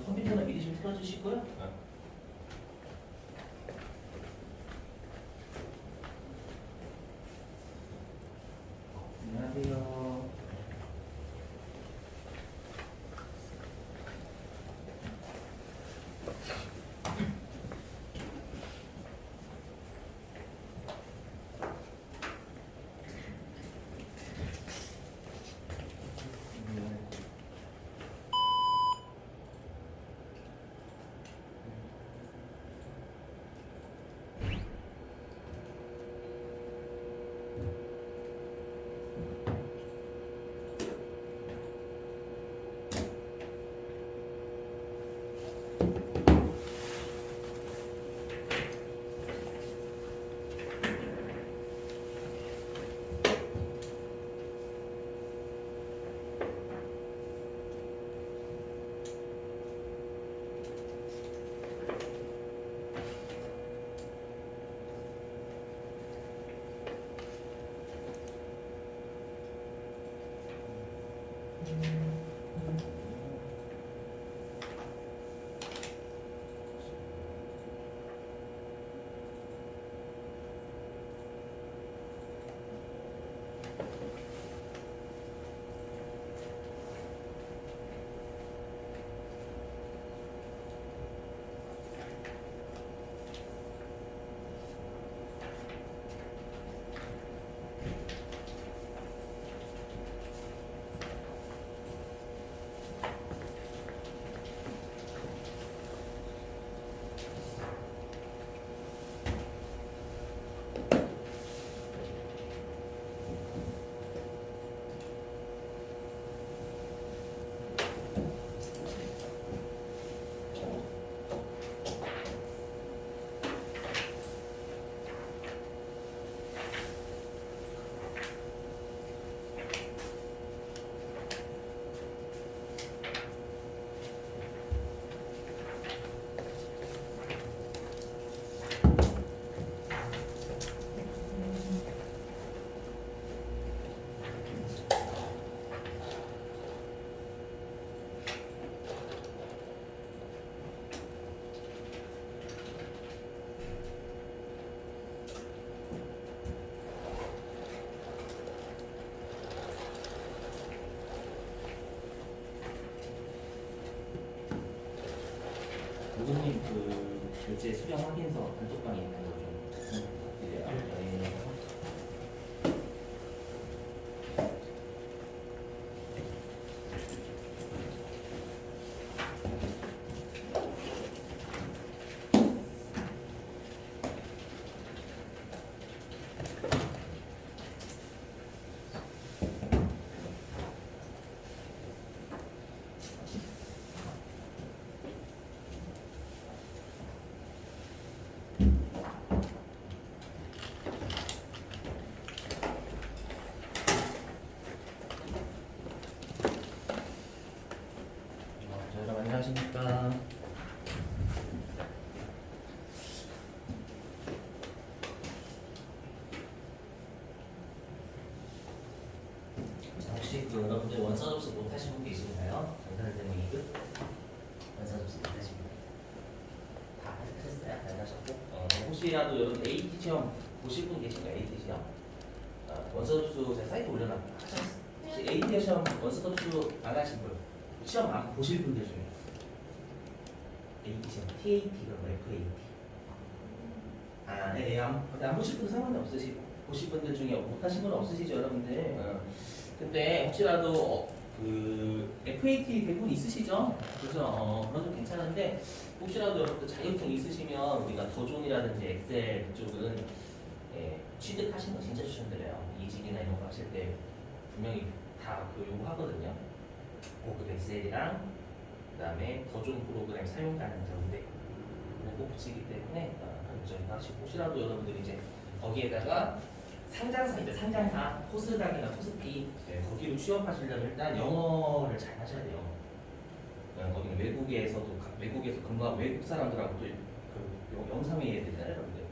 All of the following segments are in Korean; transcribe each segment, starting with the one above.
컴퓨터나 미리 좀 틀어주시고요. 안녕하세요. 누구님 그 교재 수령 확인서 단톡방에 있는 거좀 부탁드려요. 네. 자, 여러분 안녕하십니까? 자, 혹시 그 여러분들 원서 접수 못 하신 분 계신가요? 전달 대문 2급 원서 접수 못 하신 분 다 하셨어요? 잘 하셨고 혹시라도 여러분 AT 시험 보실 분 계신가요? AT 시험 원서 접수 제가 사이트 올려놨고 혹시 AT 시험 원서 접수 안 하신 분 시험 안 보실 분들 중에 AT 시험 TAT가 뭐 FAT 네, 안 보실 분은 상관이 없으시고 보실 분들 중에 못 하신 분은 없으시죠 여러분들. 근데 혹시라도 그 FAT 대부분 있으시죠? 그래서 그런 좀 괜찮은데 혹시라도 여러분들 자격증 있으시면 우리가 도존이라든지 엑셀 그쪽은 취득하시는 거 진짜 추천드려요. 이직이나 이런 거 하실 때 분명히 다 그 요구하거든요. 고급 엑셀이랑 그다음에 도존 프로그램 사용 가능성인데 꼭 붙이기 때문에 저희가 혹시라도 여러분들이 이제 거기에다가 상장사인데 상장사 코스닥이나 코스피 거기로 취업하시려면 일단 영어를 잘 하셔야 돼요. 거기는 외국에서 근무한 외국 사람들하고 또그 영상회의 되잖아요, 여러분들.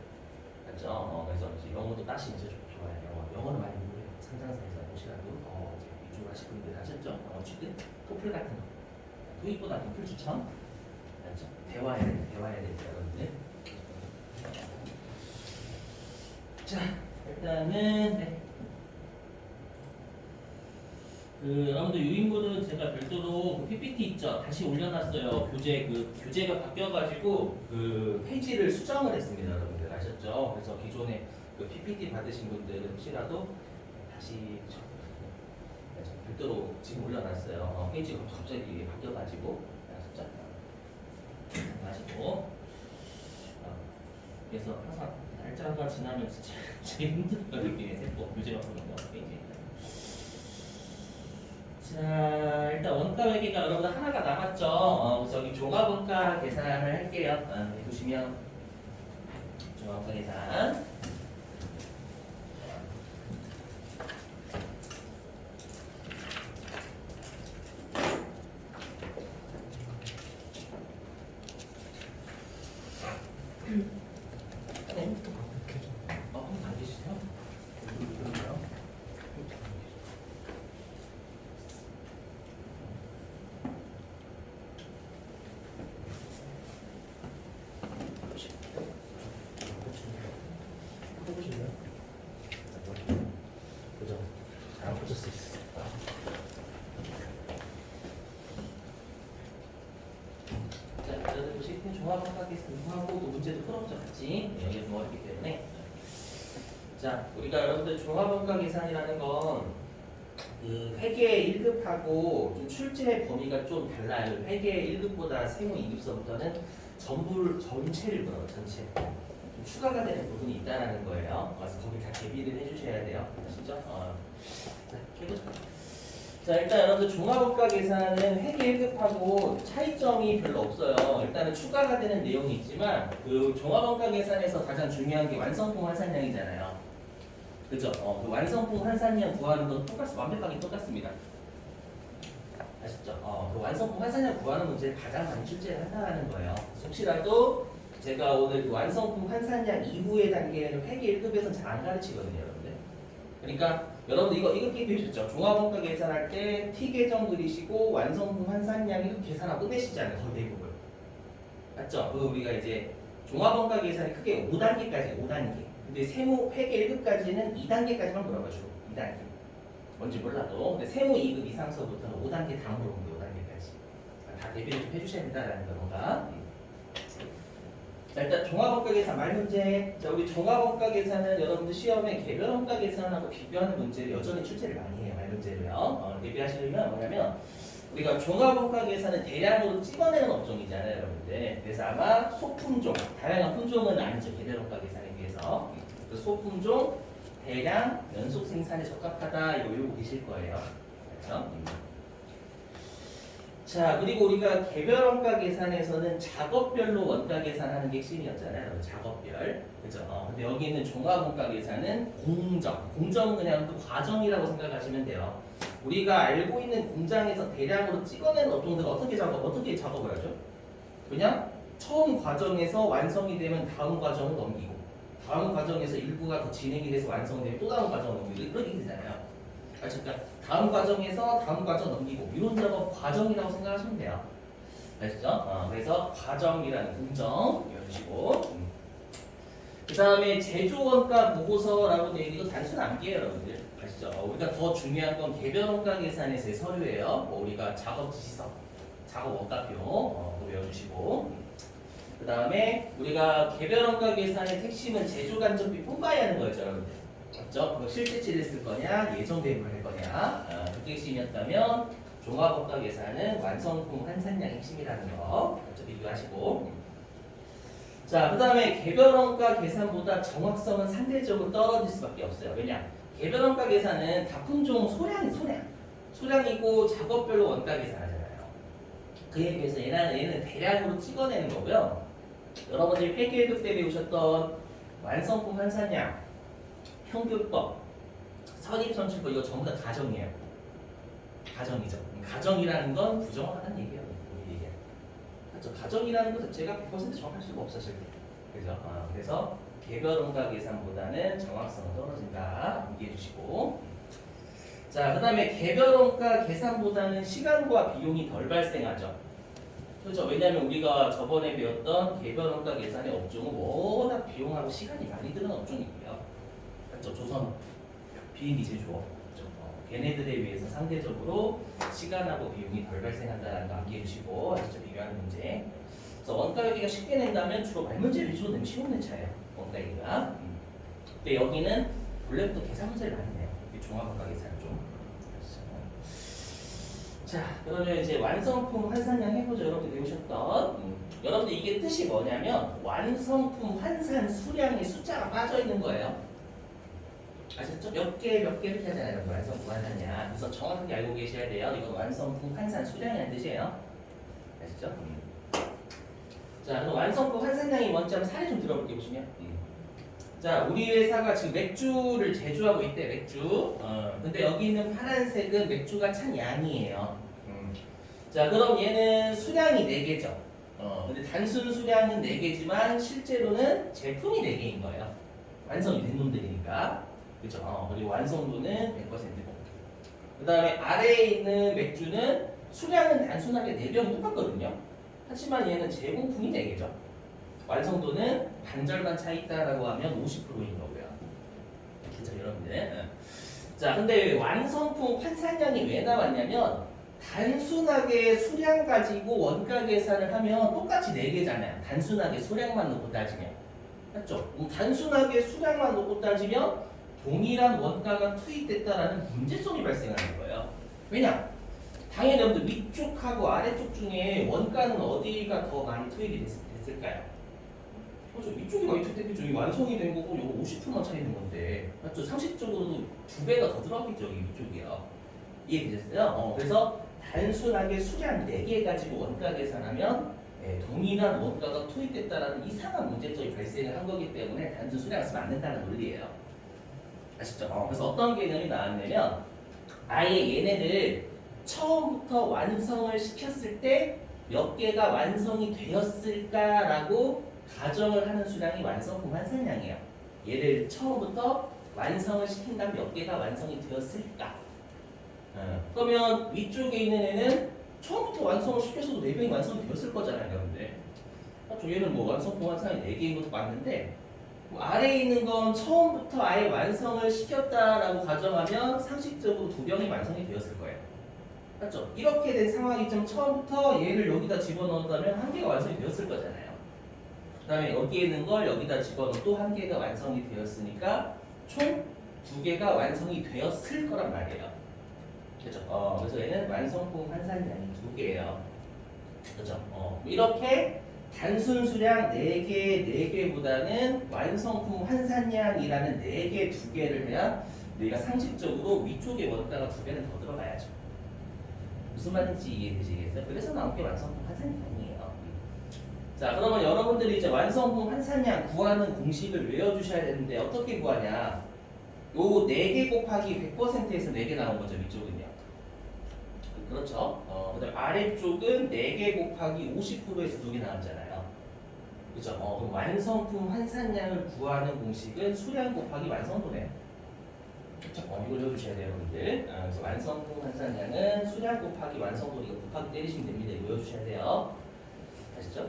맞죠? 그래서 이제 영어도 따시면 진짜 좋아요. 영어는 많이 모르요 상장사에서 혹시라도 이제 위주로 하실 분들 하셨죠? 취득 토플 같은 거 토익보다 토플 추천. 맞죠? 대화해야 되죠, 여러분들. 자, 일단은 네. 여러분들 유인물은 제가 별도로 그 PPT 있죠? 다시 올려놨어요. 교재가 바뀌어가지고 그 페이지를 수정을 했습니다, 여러분들 아셨죠? 그래서 기존에 그 PPT 받으신 분들은 혹시라도 다시 별도로 지금 올려놨어요. 페이지가 갑자기 바뀌어가지고 아시고 그래서 항상 날짜가 지나면 진짜 제일 힘들어요. 이렇게 세포 교재가 보는 거 페이지. 자, 일단 원가 회계가 여러분들 하나가 남았죠. 저기 종합원가 계산을 할게요. 보시면 종합원가 계산. 한번 봐주세요. 그러면 그죠? 안 붙였을 수 있어. 자, 여러분 보시면 종합원가계산하고 문제도 풀었죠, 같이. 여기 모았기 때문에. 자, 우리가 여러분들 종합원가 계산이라는 건 그 회계 1급하고 좀 출제 범위가 좀 달라요. 회계 1급보다 세무 2급서부터는 전체를 보는 전체. 좀 추가가 되는 부분이 있다는 거예요. 그래서 거기 다 대비를 해주셔야 돼요. 아시죠? 자, 해보자. 자, 일단 여러분들 종합원가 계산은 회계 1급하고 차이점이 별로 없어요. 일단은 추가가 되는 내용이 있지만 그 종합원가 계산에서 가장 중요한 게 완성품 환산량이잖아요. 그죠? 그 완성품 환산량 구하는 건 완벽하게 똑같습니다. 아시죠? 그 완성품 환산량 구하는 문제를 가장 많이 출제를 한다는 거예요. 혹시라도 제가 오늘 그 완성품 환산량 이후의 단계는 회계 1급에서는 잘 안 가르치거든요, 여러분들. 그러니까 여러분들 이거 기억해주셨죠? 종합원가 계산할 때 T 계정 그리시고 완성품 환산량 이거 계산하고 끝내시잖아요, 거의 대부분. 맞죠? 우리가 이제 종합원가 계산이 크게 5단계까지 5단계. 근데 세무 회계 1급까지는 2단계까지만 물어봐줘. 2단계. 뭔지 몰라도. 근데 세무 2급 이상서부터는 5단계 다 물어보고 5단계까지. 다 대비를 좀 해주셔야 된다는 건가? 자, 일단 종합원가 계산 말 문제. 자, 우리 종합원가 계산은 여러분들 시험에 개별원가 계산하고 비교하는 문제를 여전히 출제를 많이 해요. 말 문제로요. 대비하시려면 뭐냐면 우리가 종합원가 계산은 대량으로 찍어내는 업종이잖아요, 여러분들. 그래서 아마 소품종, 다양한 품종은 아니죠. 개별원가 계산에 비해서. 그 소품종, 대량, 연속 생산에 적합하다 이거 외우고 계실 거예요. 그렇죠? 자, 그리고 우리가 개별원가 계산에서는 작업별로 원가 계산하는 게 핵심이었잖아요. 작업별. 그죠? 근데 여기 있는 종합원가 계산은 공정. 공정은 그냥 그 과정이라고 생각하시면 돼요. 우리가 알고 있는 공장에서 대량으로 찍어낸 업종들 어떻게 작업을 하죠? 그냥 처음 과정에서 완성이 되면 다음 과정을 넘기고 다음 과정에서 일부가 더 진행이 돼서 완성되면 또 다음 과정을 넘기고 이렇게 되잖아요. 그러니까 다음 과정에서 다음 과정 넘기고 이런 작업 과정이라고 생각하시면 돼요. 아시죠? 그래서 과정이라는 공정 외워주시고 그 다음에 제조원가 보고서라고 되어 있는 거 단순 암기예요, 여러분들. 아시죠? 우리가 더 중요한 건 개별원가 계산에서의 서류예요. 우리가 작업 지시서, 작업 원가표 그거 외워주시고 그 다음에 우리가 개별원가 계산의 핵심은 제조간접비 통과해야 하는 거였죠, 여러분들. 맞죠? 그거 실제치를 쓸 거냐, 예정 대입을 할 거냐. 그게 핵심이었다면 종합원가 계산은 완성품 환산량이 핵심이라는 거 먼저 비교하시고 자, 그 다음에 개별원가 계산보다 정확성은 상대적으로 떨어질 수밖에 없어요. 왜냐? 개별원가 계산은 다품종 소량이고 작업별로 원가 계산하잖아요. 그에 비해서 얘는 대량으로 찍어내는 거고요. 여러분들이 회계 1급 때 배우셨던 완성품 환산량, 평균법, 선입선출법 이거 전부 다 가정이에요. 가정이죠. 가정이라는 건 부정확한 얘기예요. 그렇죠. 가정이라는 것 자체가 100% 정확할 수가 없어 실제. 그죠? 그래서 개별원가 계산보다는 정확성은 떨어진다. 암기해 주시고. 자, 그 다음에 개별원가 계산보다는 시간과 비용이 덜 발생하죠. 그렇죠. 왜냐하면 우리가 저번에 배웠던 개별원가 계산의 업종은 워낙 비용하고 시간이 많이 드는 업종이고요. 그렇죠. 조선 비행기 제조업. 그렇죠. 걔네들에 비해서 상대적으로 시간하고 비용이 덜 발생한다는 거 암기해 주시고 아시죠? 비교하는 문제. 그래서 원가 얘기가 쉽게 낸다면 주로 말문제 위주로 내면 쉬운 문제예요. 원가 얘기가. 근데 여기는 원래부터 계산 문제를 많이 내요. 종합원가 계산 좀. 자, 그러면 이제 완성품 환산량 해보죠. 여러분들 배우셨던. 여러분들 이게 뜻이 뭐냐면 완성품 환산 수량의 숫자가 빠져 있는 거예요. 아셨죠? 몇 개 이렇게 하잖아요. 완성품 환산량. 그래서 정확하게 알고 계셔야 돼요. 이건 완성품 환산 수량이라는 뜻이에요. 아시죠? 자, 그럼 완성품 환산량이 뭔지 한번 사례 좀 들어볼게요. 보시면. 자, 우리 회사가 지금 맥주를 제조하고 있대. 맥주. 근데 여기 있는 파란색은 맥주가 찬 양이에요. 자, 그럼 얘는 수량이 4개죠. 근데 단순 수량은 4개지만 실제로는 제품이 4개인 거예요. 완성이 된 놈들이니까. 그죠? 그리고 완성도는 100%고. 그 다음에 아래에 있는 맥주는 수량은 단순하게 4병이 똑같거든요. 하지만 얘는 제공품이 4개죠. 완성도는 반절반 차이 있다라고 하면 50%인 거고요. 그죠, 여러분들? 자, 근데 완성품 환산량이 왜 나왔냐면 단순하게 수량 가지고 원가 계산을 하면 똑같이 4개잖아요. 단순하게 수량만 놓고 따지면. 맞죠? 단순하게 수량만 놓고 따지면 동일한 원가가 투입됐다라는 문제점이 발생하는 거예요. 왜냐? 당연히 여러분들 위쪽하고 아래쪽 중에 원가는 어디가 더 많이 투입이 됐을까요? 그렇죠. 위쪽이 많이 투입됐겠죠. 이 완성이 된 거고 이거 50%만 차이 있는 건데. 맞죠? 상식적으로도 2배가 더 들어가겠죠. 이 위쪽이요. 이해되셨어요? 그래서 단순하게 수량 4개 가지고 원가 계산하면 동일한 원가가 투입됐다라는 이상한 문제점이 발생을 한 거기 때문에 단순 수량을 쓰면 안 된다는 논리예요. 아시죠? 그래서 어떤 개념이 나왔냐면 아예 얘네를 처음부터 완성을 시켰을 때 몇 개가 완성이 되었을까라고 가정을 하는 수량이 완성품 환산량이에요. 얘를 처음부터 완성을 시킨 다음 몇 개가 완성이 되었을까? 그러면 위쪽에 있는 애는 처음부터 완성을 시켜서도 4병이 완성이 되었을 거잖아요, 여러분들. 얘는 뭐 완성품 환산이 4개인 것도 맞는데 아래에 있는 건 처음부터 아예 완성을 시켰다라고 가정하면 상식적으로 2병이 완성이 되었을 거예요. 맞죠? 이렇게 된 상황이지만 처음부터 얘를 여기다 집어넣었다면 1개가 완성이 되었을 거잖아요. 그 다음에 여기에 있는 걸 여기다 집어넣어 또 1개가 완성이 되었으니까 총 2개가 완성이 되었을 거란 말이에요. 그렇죠? 그래서 얘는 완성품 환산량이 2개예요. 그렇죠? 이렇게 단순 수량 4개보다는 완성품 환산량이라는 4개, 2개를 해야 우리가 상식적으로 위쪽에 원가가 2배는 더 들어가야죠. 무슨 말인지 이해되시겠어요? 그래서 나온 게 완성품 환산량이에요. 자, 그러면 여러분들이 이제 완성품 환산량 구하는 공식을 외워주셔야 되는데 어떻게 구하냐? 요 4개 곱하기 100%에서 4개 나온 거죠, 위쪽은요. 그렇죠? 그다음 아래쪽은 4개 곱하기 50%에서 2개 나왔잖아요. 그렇죠? 그럼 완성품 환산량을 구하는 공식은 수량 곱하기 완성도네요. 그렇죠? 이걸 외워주셔야 돼요, 여러분들. 그래서 완성품 환산량은 수량 곱하기 완성도 이거 곱하기 때리시면 됩니다. 이거 외워주셔야 돼요. 아시죠?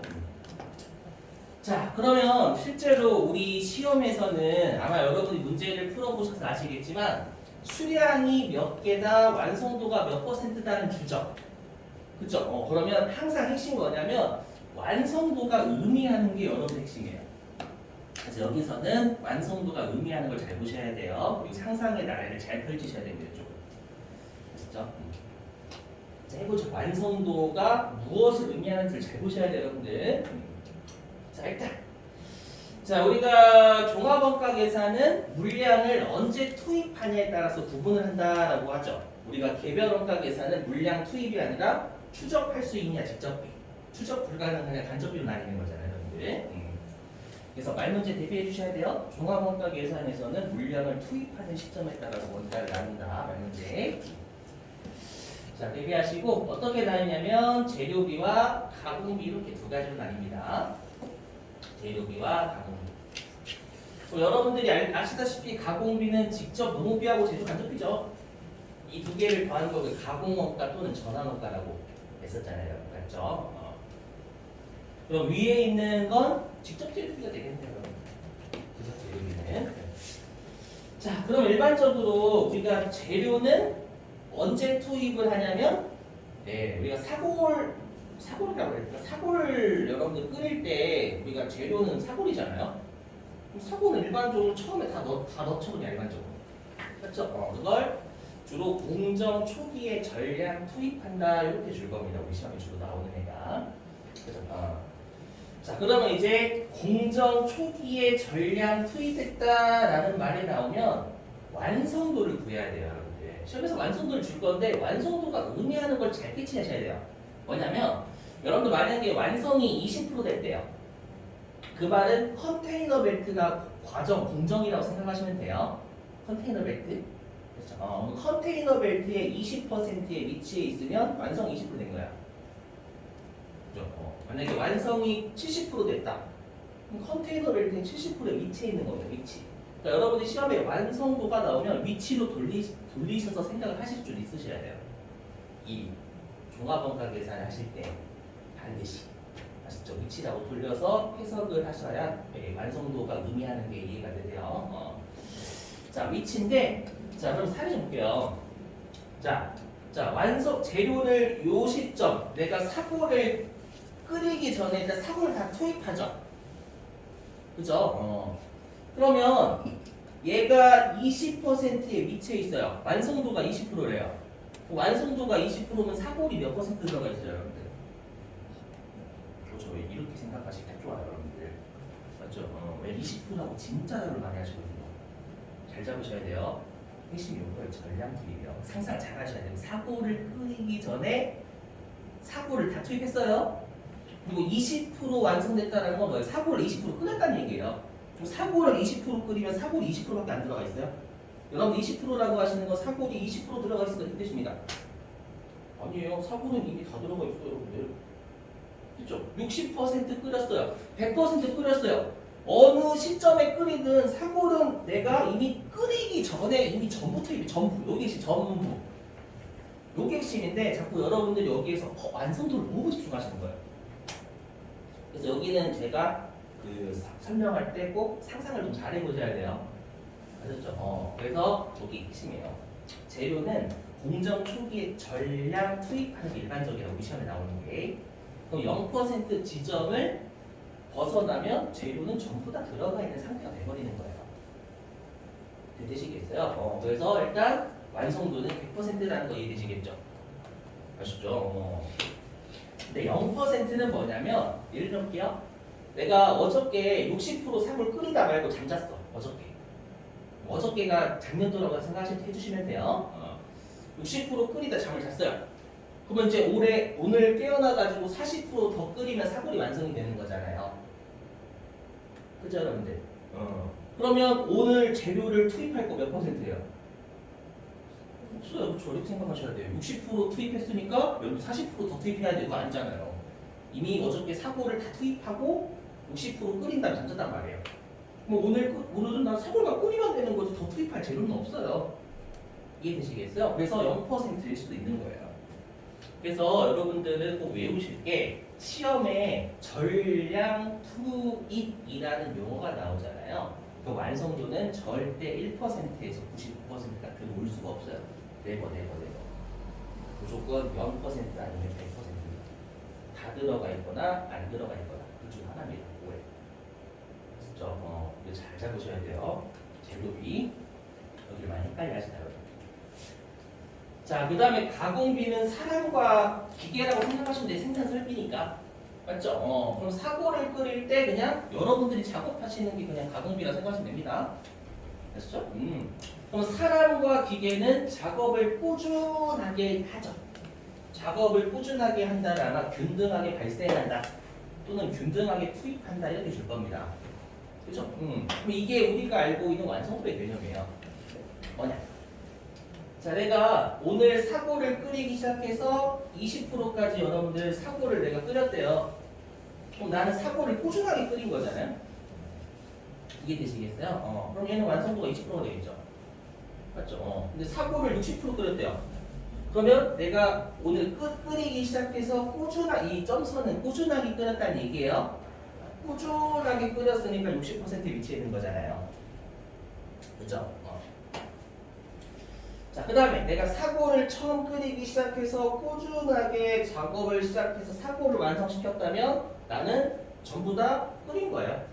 자, 그러면 실제로 우리 시험에서는 아마 여러분이 문제를 풀어보셔서 아시겠지만 수량이 몇 개다, 완성도가 몇 %다는 주죠. 그쵸? 그러면 항상 핵심이 뭐냐면 완성도가 의미하는 게 여러분 핵심이에요. 그래서 여기서는 완성도가 의미하는 걸 잘 보셔야 돼요. 그리고 상상의 나래를 잘 펼치셔야 됩니다. 좀. 아시죠? 자, 해보죠. 완성도가 무엇을 의미하는지를 잘 보셔야 돼요, 여러분들. 자, 일단 자, 우리가 종합원가 계산은 물량을 언제 투입하냐에 따라서 구분을 한다라고 하죠. 우리가 개별원가 계산은 물량 투입이 아니라 추적할 수 있냐, 직접비. 추적 불가능하냐, 간접비로 나뉘는 거잖아요, 여러분들. 그래서 말문제 대비해 주셔야 돼요. 종합원가 계산에서는 물량을 투입하는 시점에 따라서 원가를 나눈다, 말문제. 자, 대비하시고 어떻게 나뉘냐면 재료비와 가공비 이렇게 2가지로 나뉩니다. 재료비와 가공비. 여러분들이 아시다시피 가공비는 직접 농업비하고 제조 간접비죠. 이 2개를 더한 걸 가공원가 또는 전환원가라고 했었잖아요. 맞죠? 그럼 위에 있는 건 직접 재료비가 되겠네요. 그래서 재료비는. 자, 그럼 일반적으로 우리가 재료는 언제 투입을 하냐면, 네, 우리가 사골이라고 해야 될까? 사골을 여러분들 끓일 때 우리가 재료는 사골이잖아요. 그럼 사골은 일반적으로 처음에 다 넣죠, 그냥 일반적으로. 그렇죠? 그걸 주로 공정 초기에 전량 투입한다 이렇게 줄 겁니다. 우리 시험에 주로 나오는 애가. 그죠? 자, 그러면 이제 공정 초기에 전량 투입했다라는 말이 나오면 완성도를 구해야 돼요, 여러분들. 시험에서 완성도를 줄 건데 완성도가 의미하는 걸 잘 캐치하셔야 돼요. 뭐냐면 여러분들 만약에 완성이 20% 됐대요. 그 말은 컨테이너 벨트가 과정 공정이라고 생각하시면 돼요. 컨테이너 벨트. 그렇죠? 컨테이너 벨트의 20%의 위치에 있으면 완성이 20%된 거야. 그죠? 만약에 완성이 70% 됐다. 그럼 컨테이너 벨트는 70%의 위치에 있는 거예요. 위치. 그러니까 여러분이 시험에 완성도가 나오면 위치로 돌리셔서 생각을 하실 줄 있으셔야 돼요. 이 종합원가 계산을 하실 때 반드시 아시죠? 위치라고 돌려서 해석을 하셔야 완성도가 의미하는 게 이해가 되세요. 자, 위치인데, 자, 그럼 사례 좀 볼게요. 자, 완성 재료를 요 시점 내가 사골을 끓이기 전에 일단 사골을 다 투입하죠. 그죠? 그러면 얘가 20%의 위치에 있어요. 완성도가 20%래요. 완성도가 20%면 사골이 몇 퍼센트 들어가 있어요, 여러분들? 그렇죠. 왜 이렇게 생각하시면 좋아요, 여러분들. 맞죠? 왜 20%라고 진짜를 많이 하시거든요. 잘 잡으셔야 돼요. 핵심 요거를 전량 투입이요. 상상 잘 하셔야 돼요. 사골을 끓이기 전에 사골을 다 투입했어요. 그리고 20% 완성됐다는 건 뭐예요? 사골을 20% 끓였다는 얘기예요. 그럼 사골을 20% 끓이면 사골이 20%밖에 안 들어가 있어요? 여러분 20%라고 하시는 건 사골이 20% 들어가 있으니까 이 뜻입니다. 아니에요. 사골은 이미 다 들어가 있어요, 여러분들. 그렇죠? 60% 끓였어요. 100% 끓였어요. 어느 시점에 끓이든 사골은 내가 이미 끓이기 전에 이미 전부 투입이 전부 여기 전부 요게 핵심인데 자꾸 여러분들이 여기에서 완성도를 너무 집중하시는 거예요. 그래서 여기는 제가 그 설명할 때 꼭 상상을 좀 잘 해보셔야 돼요. 아셨죠? 그래서 여기 핵심이에요. 재료는 공정 초기에 전량 투입하는 게 일반적이라고 시험에 나오는 게 그럼 0% 지점을 벗어나면 재료는 전부 다 들어가 있는 상태가 돼버리는 거예요. 되시겠어요? 그래서 일단 완성도는 100%라는 거 이해되시겠죠? 아시죠? 근데 0%는 뭐냐면 예를 들게요. 내가 어저께 60% 사골 끓이다 말고 잠잤어. 어저께가 작년도라고 생각해주시면 돼요. 60% 끓이다 잠을 잤어요. 그러면 이제 오늘 깨어나가지고 40%더 끓이면 사골이 완성이 되는 거잖아요. 그죠, 여러분들? 그러면 오늘 재료를 투입할 거 몇 %예요? 없어요. 그렇죠. 이렇게 생각하셔야 돼요. 60% 투입했으니까 여기 40%더 투입해야 되는 거 아니잖아요. 이미 어저께 사골을 다 투입하고 60% 끓인 다음에 잠잤단 말이에요. 뭐 오늘은 난 사골만 끓이면 되는 거지 더 투입할 재료는 없어요. 이해되시겠어요? 그래서 0%일 수도 있는 거예요. 그래서 여러분들은 꼭 외우실 게 시험에 전량 투입이라는 용어가 나오잖아요. 그 완성도는 절대 1%에서 99%가 들어올 수가 없어요. 네버. 무조건 0% 아니면 100%입니다. 다 들어가 있거나 안 들어가 있거나 그 중 하나입니다. 오해. 그렇죠? 이거 잘 잡으셔야 돼요. 재료비 여기를 많이 헷갈려 하시나요? 자, 그 다음에 가공비는 사람과 기계라고 생각하시면 돼요. 생산 설비니까. 맞죠? 그럼 사골을 끓일 때 그냥 여러분들이 작업하시는 게 그냥 가공비라고 생각하시면 됩니다. 아시죠? 그럼 사람과 기계는 작업을 꾸준하게 하죠. 작업을 꾸준하게 한다라나 균등하게 발생한다. 또는 균등하게 투입한다 이렇게 줄 겁니다. 그죠? 그럼 이게 우리가 알고 있는 완성도의 개념이에요. 뭐냐? 자, 내가 오늘 사골을 끓이기 시작해서 20%까지 여러분들 사골을 내가 끓였대요. 그럼 나는 사골을 꾸준하게 끓인 거잖아요. 이게 되시겠어요? 그럼 얘는 완성도가 20%가 되겠죠. 맞죠? 근데 사골을 60% 끓였대요. 그러면 내가 오늘 끓이기 시작해서 이 점선은 꾸준하게 끓였다는 얘기예요. 꾸준하게 끓였으니까 60% 위치에 있는 거잖아요. 그죠? 자, 그 다음에 내가 사고를 처음 끓이기 시작해서 꾸준하게 작업을 시작해서 사고를 완성시켰다면 나는 전부 다 끓인 거예요.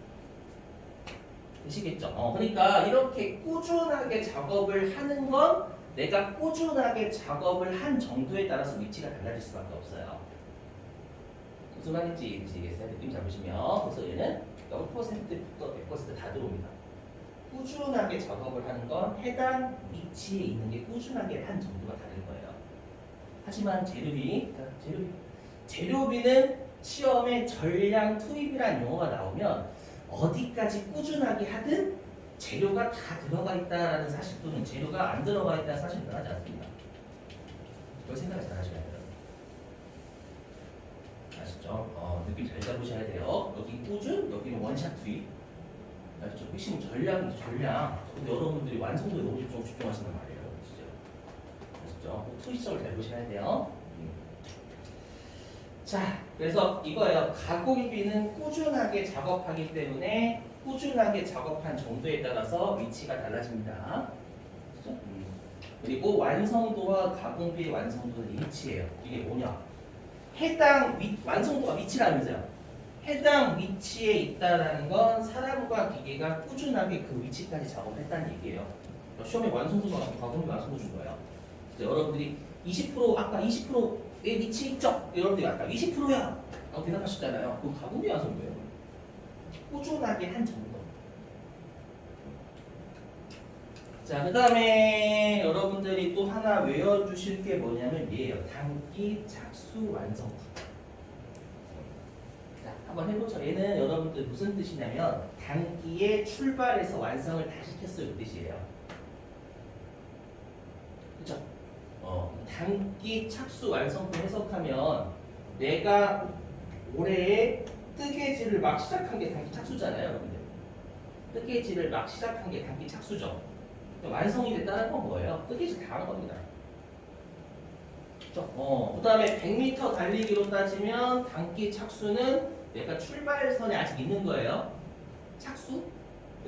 되시겠죠? 그러니까 이렇게 꾸준하게 작업을 하는 건 내가 꾸준하게 작업을 한 정도에 따라서 위치가 달라질 수밖에 없어요. 무슨 말인지 아시겠어요? 느낌 잡으시면. 그래서 얘는 0%부터 100%다 들어옵니다. 꾸준하게 작업을 하는 건 해당 위치에 있는 게 꾸준하게 한 정도가 다른 거예요. 하지만 재료비는 시험에 전량 투입이라는 용어가 나오면 어디까지 꾸준하게 하든 재료가 다 들어가 있다는 사실 또는 재료가 안 들어가 있다는 사실은 변하지 않습니다. 이걸 생각을 잘 하셔야 돼요. 아시죠? 느낌 잘 잡으셔야 돼요. 여기 꾸준, 여기는 원샷 투입. 아시죠? 핵심 전량이죠, 전량. 근데 여러분들이 완성도에 너무 집중하시는 말이에요. 진짜. 아시죠? 투입성을 잘 보셔야 돼요. 자, 그래서 이거예요. 가공비는 꾸준하게 작업하기 때문에 꾸준하게 작업한 정도에 따라서 위치가 달라집니다. 그렇죠? 그리고 완성도와 가공비의 완성도는 일치해요. 이게 뭐냐? 완성도가 위치라면서요. 해당 위치에 있다라는 건 사람과 기계가 꾸준하게 그 위치까지 작업했다는 얘기예요. 시험에 완성도가 가공비 완성도 준 거예요. 여러분들이 20% 아까 20%의 위치 있죠? 여러분들이 아까 20%야 라고 대답하셨잖아요. 그럼 가공비 완성도예요. 꾸준하게 한 정도. 자, 그 다음에 여러분들이 또 하나 외워주실 게 뭐냐면 얘예요. 단기 착수 완성도. 자, 한번 해보죠. 얘는 여러분들 무슨 뜻이냐면 단기에 출발해서 완성을 다 시켰어요. 그 뜻이에요. 그쵸? 단기 착수 완성도 해석하면 내가 올해에 뜨개질을 막 시작한 게 단기 착수잖아요, 여러분들. 뜨개질을 막 시작한 게 단기 착수죠. 완성이 됐다는 건 뭐예요? 뜨개질 다 한 겁니다. 그렇죠? 그 다음에 100m 달리기로 따지면 단기 착수는 내가 출발선에 아직 있는 거예요. 착수?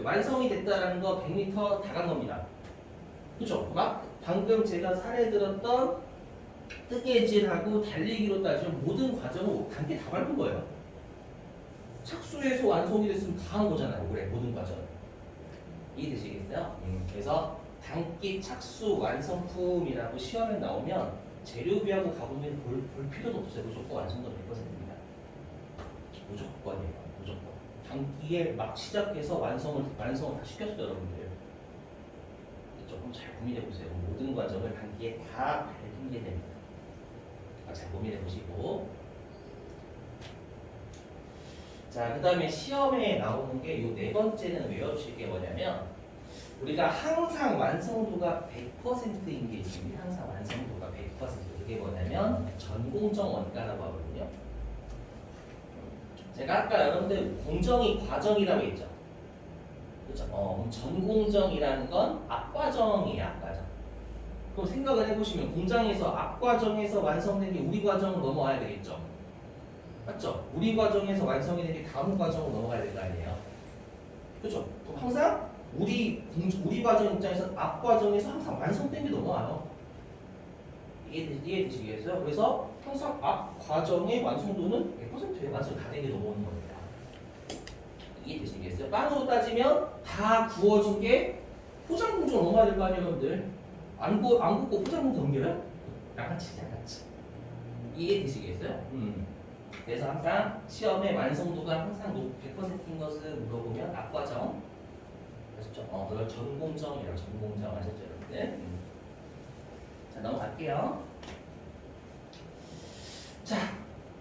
완성이 됐다는 거 100m 다 간 겁니다. 그죠? 막 방금 제가 사례 들었던 뜨개질하고 달리기로 따지면 모든 과정을 단계 다 밟은 거예요. 착수해서 완성이 됐으면 다 한 거잖아요. 올해 모든 과정. 이해되시겠어요? 그래서 단기 착수 완성품이라고 시험에 나오면 재료비하고 가공비는 볼 필요도 없어요. 무조건 완성도 100%입니다. 무조건이에요. 무조건. 단기에 막 시작해서 완성을 다 시켰어요, 여러분들. 조금 잘 고민해 보세요. 모든 과정을 단기에 다 밟게 됩니다. 잘 고민해 보시고. 자, 그 다음에 시험에 나오는 게 이 네 번째는 외워주실 게 뭐냐면 우리가 항상 완성도가 100%인 게 있습니다. 항상 완성도가 100%. 그게 뭐냐면 전공정 원가라고 하거든요. 제가 아까 여러분들 공정이 과정이라고 했죠. 그렇죠? 전공정이라는 건 앞과정이에요. 앞과정. 그럼 생각을 해보시면 공장에서 앞과정에서 완성된 게 우리 과정으로 넘어와야 되겠죠. 맞죠? 우리 과정에서 완성이 된 게 다음 과정으로 넘어가야 될 거 아니에요. 그렇죠? 그럼 항상 우리 과정 입장에서 앞 과정에서 항상 완성된 게 넘어와요. 이해되시겠어요? 그래서 항상 앞 과정의 완성도는 100%예요. 완성 다 된 게 넘어오는 겁니다. 이해되시겠어요? 빵으로 따지면 다 구워진 게 포장 공정으로 넘어가야 될 거 아니에요, 여러분들? 안 굽고 포장 공정 넘겨요? 양아치. 이해되시겠어요? 그래서 항상 시험의 완성도가 항상 100%인 것을 물어보면 앞과정, 아셨죠? 그걸 전공정이라고 전공정 아셨죠, 여러분들? 자, 넘어갈게요. 자,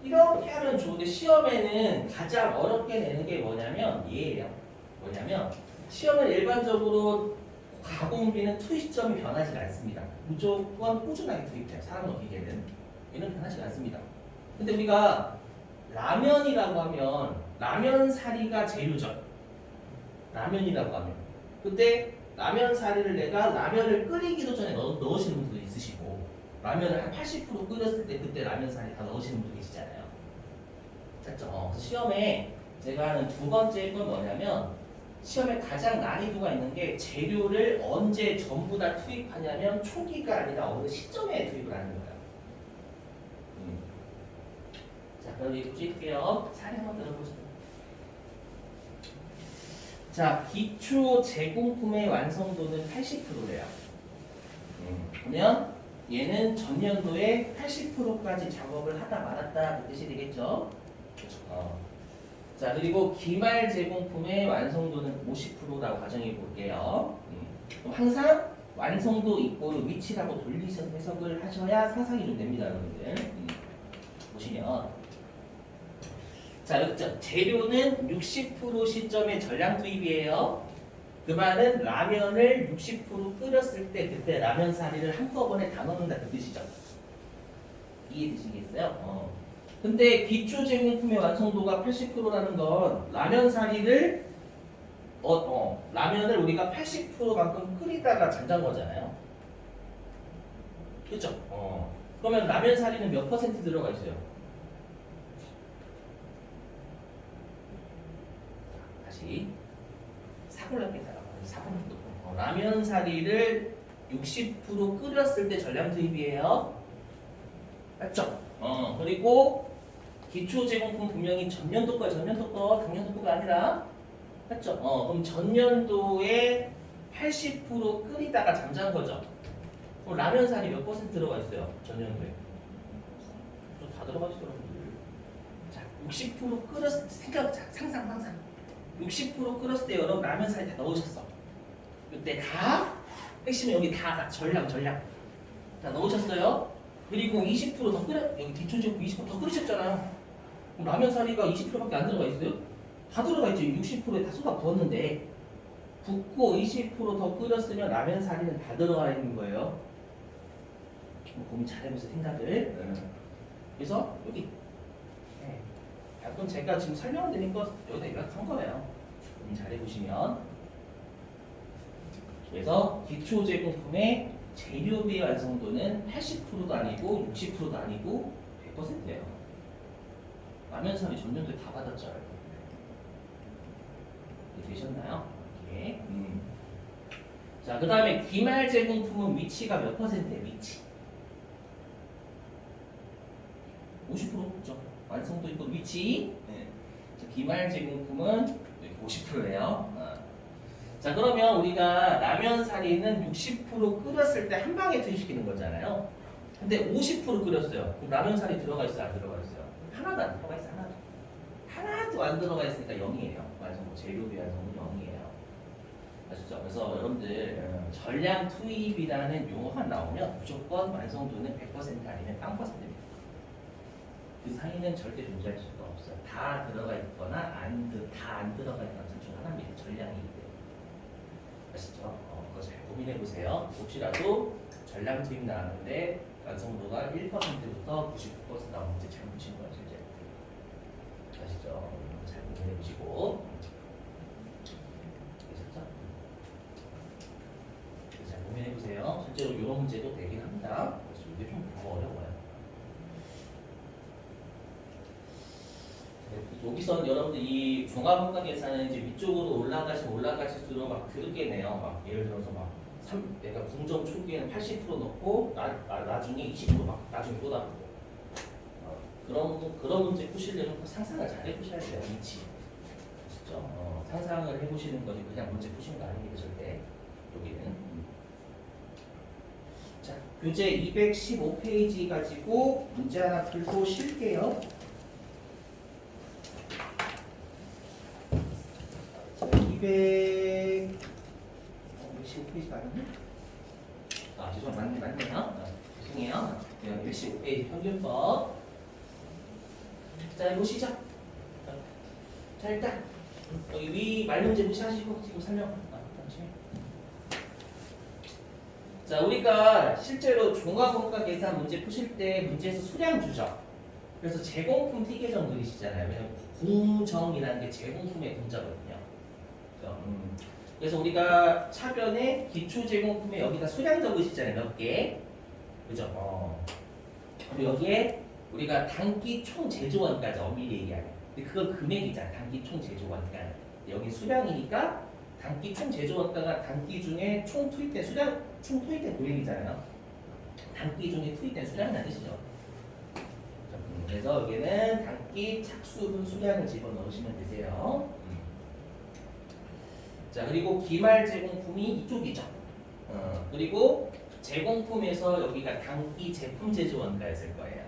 이렇게 하면 좋은데 시험에는 가장 어렵게 내는 게 뭐냐면 얘예요. 뭐냐면 시험은 일반적으로 가공비는 투입 시점이 변하지 않습니다. 무조건 꾸준하게 투입해요. 사람과 기계는. 얘는 변하지 않습니다. 근데 우리가 라면이라고 하면 라면 사리가 재료죠. 라면이라고 하면. 근데 라면 사리를 내가 라면을 끓이기도 전에 넣으시는 분들도 있으시고 라면을 한 80% 끓였을 때 그때 라면살이 다 넣으시는 분 계시잖아요. 맞죠? 그래서 시험에 제가 하는 두 번째 건 뭐냐면 시험에 가장 난이도가 있는 게 재료를 언제 전부 다 투입하냐면 초기가 아니라 어느 시점에 투입을 하는 거예요. 자, 그럼 이제 보실게요. 사례 한번 들어보세요. 자, 기초 제공품의 완성도는 80%래요. 그러면 얘는 전년도에 80%까지 작업을 하다 말았다 그 뜻이 되겠죠? 그렇죠. 자, 그리고 기말 제공품의 완성도는 50%라고 가정해 볼게요. 항상 완성도 이꼬르 위치라고 돌리셔서 해석을 하셔야 상상이 좀 됩니다, 여러분들. 보시면 자, 그렇죠. 재료는 60% 시점에 전량 투입이에요. 그 말은 라면을 60% 끓였을 때 그때 라면 사리를 한꺼번에 다 넣는다 그 뜻이죠. 이해되시겠어요? 근데 기초 제공품의 완성도가 80%라는 건 라면 사리를 라면을 우리가 80%만큼 끓이다가 잠잔 거잖아요. 그렇죠? 그러면 라면 사리는 몇 퍼센트 들어가 있어요? 다시 사골라게 따라가요. 라면 사리를 60% 끓였을 때 전량 투입이에요. 맞죠? 그리고 기초 제공품 분명히 전년도 거, 작년도 거가 아니라 맞죠? 그럼 전년도에 80% 끓이다가 잠잔 거죠. 그럼 라면 살이 몇 퍼센트 들어가 있어요? 전년도에? 다 들어가 있어요, 여러분들. 자, 60% 끓였을 때 상상. 60% 끓였을 때 여러분 라면 살이 다 넣으셨어. 이때 다 핵심은 여기 다 전량 다 넣으셨어요. 그리고 20%더 끓여 여기 기초제품 20%더 끓이셨잖아요. 그럼 라면 사리가 20%밖에 안 들어가 있어요? 다 들어가 있죠. 60%에 다 쏟아 부었는데 붓고 20%더 끓였으면 라면 사리는 다 들어가 있는 거예요. 고민 잘 해보세요, 생각을. 그래서 여기 그럼 제가 지금 설명드린 거 여기다 요약한 거예요. 고민 잘 해보시면. 그래서 기초 제공품의 재료비 완성도는 80%도 아니고 60%도 아니고 100%예요. 라면 사리 전년도에 다 받았죠. 되셨나요? 이렇게. 자, 그 다음에 기말 제공품은 위치가 몇 퍼센트예요? 위치 50%죠. 완성도 있고 위치. 자, 기말 제공품은 50%예요. 자, 그러면 우리가 라면 사리는 60% 끓였을 때 한 방에 투입시키는 거잖아요. 근데 50% 끓였어요. 그럼 라면 사리 들어가 있어요? 안 들어가 있어요? 하나도 안 들어가 있어요. 하나도 안 들어가 있으니까 0이에요. 완성도 재료비 완성도 0이에요. 아시죠? 그래서 여러분들 전량 투입이라는 용어가 나오면 무조건 완성도는 100% 아니면 0%입니다. 그 사이는 절대 존재할 수가 없어요. 다 들어가 있거나 다 안 들어가 있거나 중 하나입니다. 전량이기 때문에. 아시죠? 그거 잘 고민해 보세요. 혹시라도 전량 투입 나왔는데 완성도가 1%부터 99% 나온 문제 잘못 친 거예요, 실제. 아시죠? 잘 고민해 보시고. 아셨죠? 잘 고민해 보세요. 실제로 이런 문제도 되긴 합니다. 그래서 이게 좀 어려워요. 여기서 여러분들 이 종합원가 계산은 이제 위쪽으로 올라가실수록 막 그렇게네요. 막 예를 들어서 막 내가 궁정 초기에는 80% 넣고 나중에 20% 나중에 쏟아붓고 그런 문제 푸시려면 상상을 잘 해보셔야 돼요. 위치. 그렇죠? 상상을 해보시는 거지 그냥 문제 푸시는 거 아닙니다. 절대. 여기는. 자, 교재 215페이지 가지고 문제 하나 풀고 쉴게요. 215페이지 맞았네? 죄송합니다. 맞네요. 죄송해요. 215페이지 평균법. 자, 보시죠. 자, 일단 여기 위 말문제 무시하시고 지금 설명. 자, 우리가 실제로 종합원가 계산 문제 푸실 때 문제에서 수량 주죠. 그래서 제공품 티계정 그리시잖아요. 왜냐면 공정이라는 게 제공품의 분자거든요. 그래서 우리가 차변에 기초 제공품에 여기다 수량 적으시잖아요. 몇 개. 그죠? 그리고 여기에 우리가 단기 총 제조원가죠. 엄밀히 얘기하면. 근데 그건 금액이잖아. 단기 총 제조원가. 여기 수량이니까 단기 총 제조원가가 단기 중에 총 투입된 수량, 총 투입된 금액이잖아요. 단기 중에 투입된 수량이라는 뜻이죠. 그래서 여기는 단기 착수분 수량을 집어넣으시면 되세요. 자, 그리고 기말 제공품이 이쪽이죠. 그리고 제공품에서 여기가 단기 제품 제조 원가였을 거예요.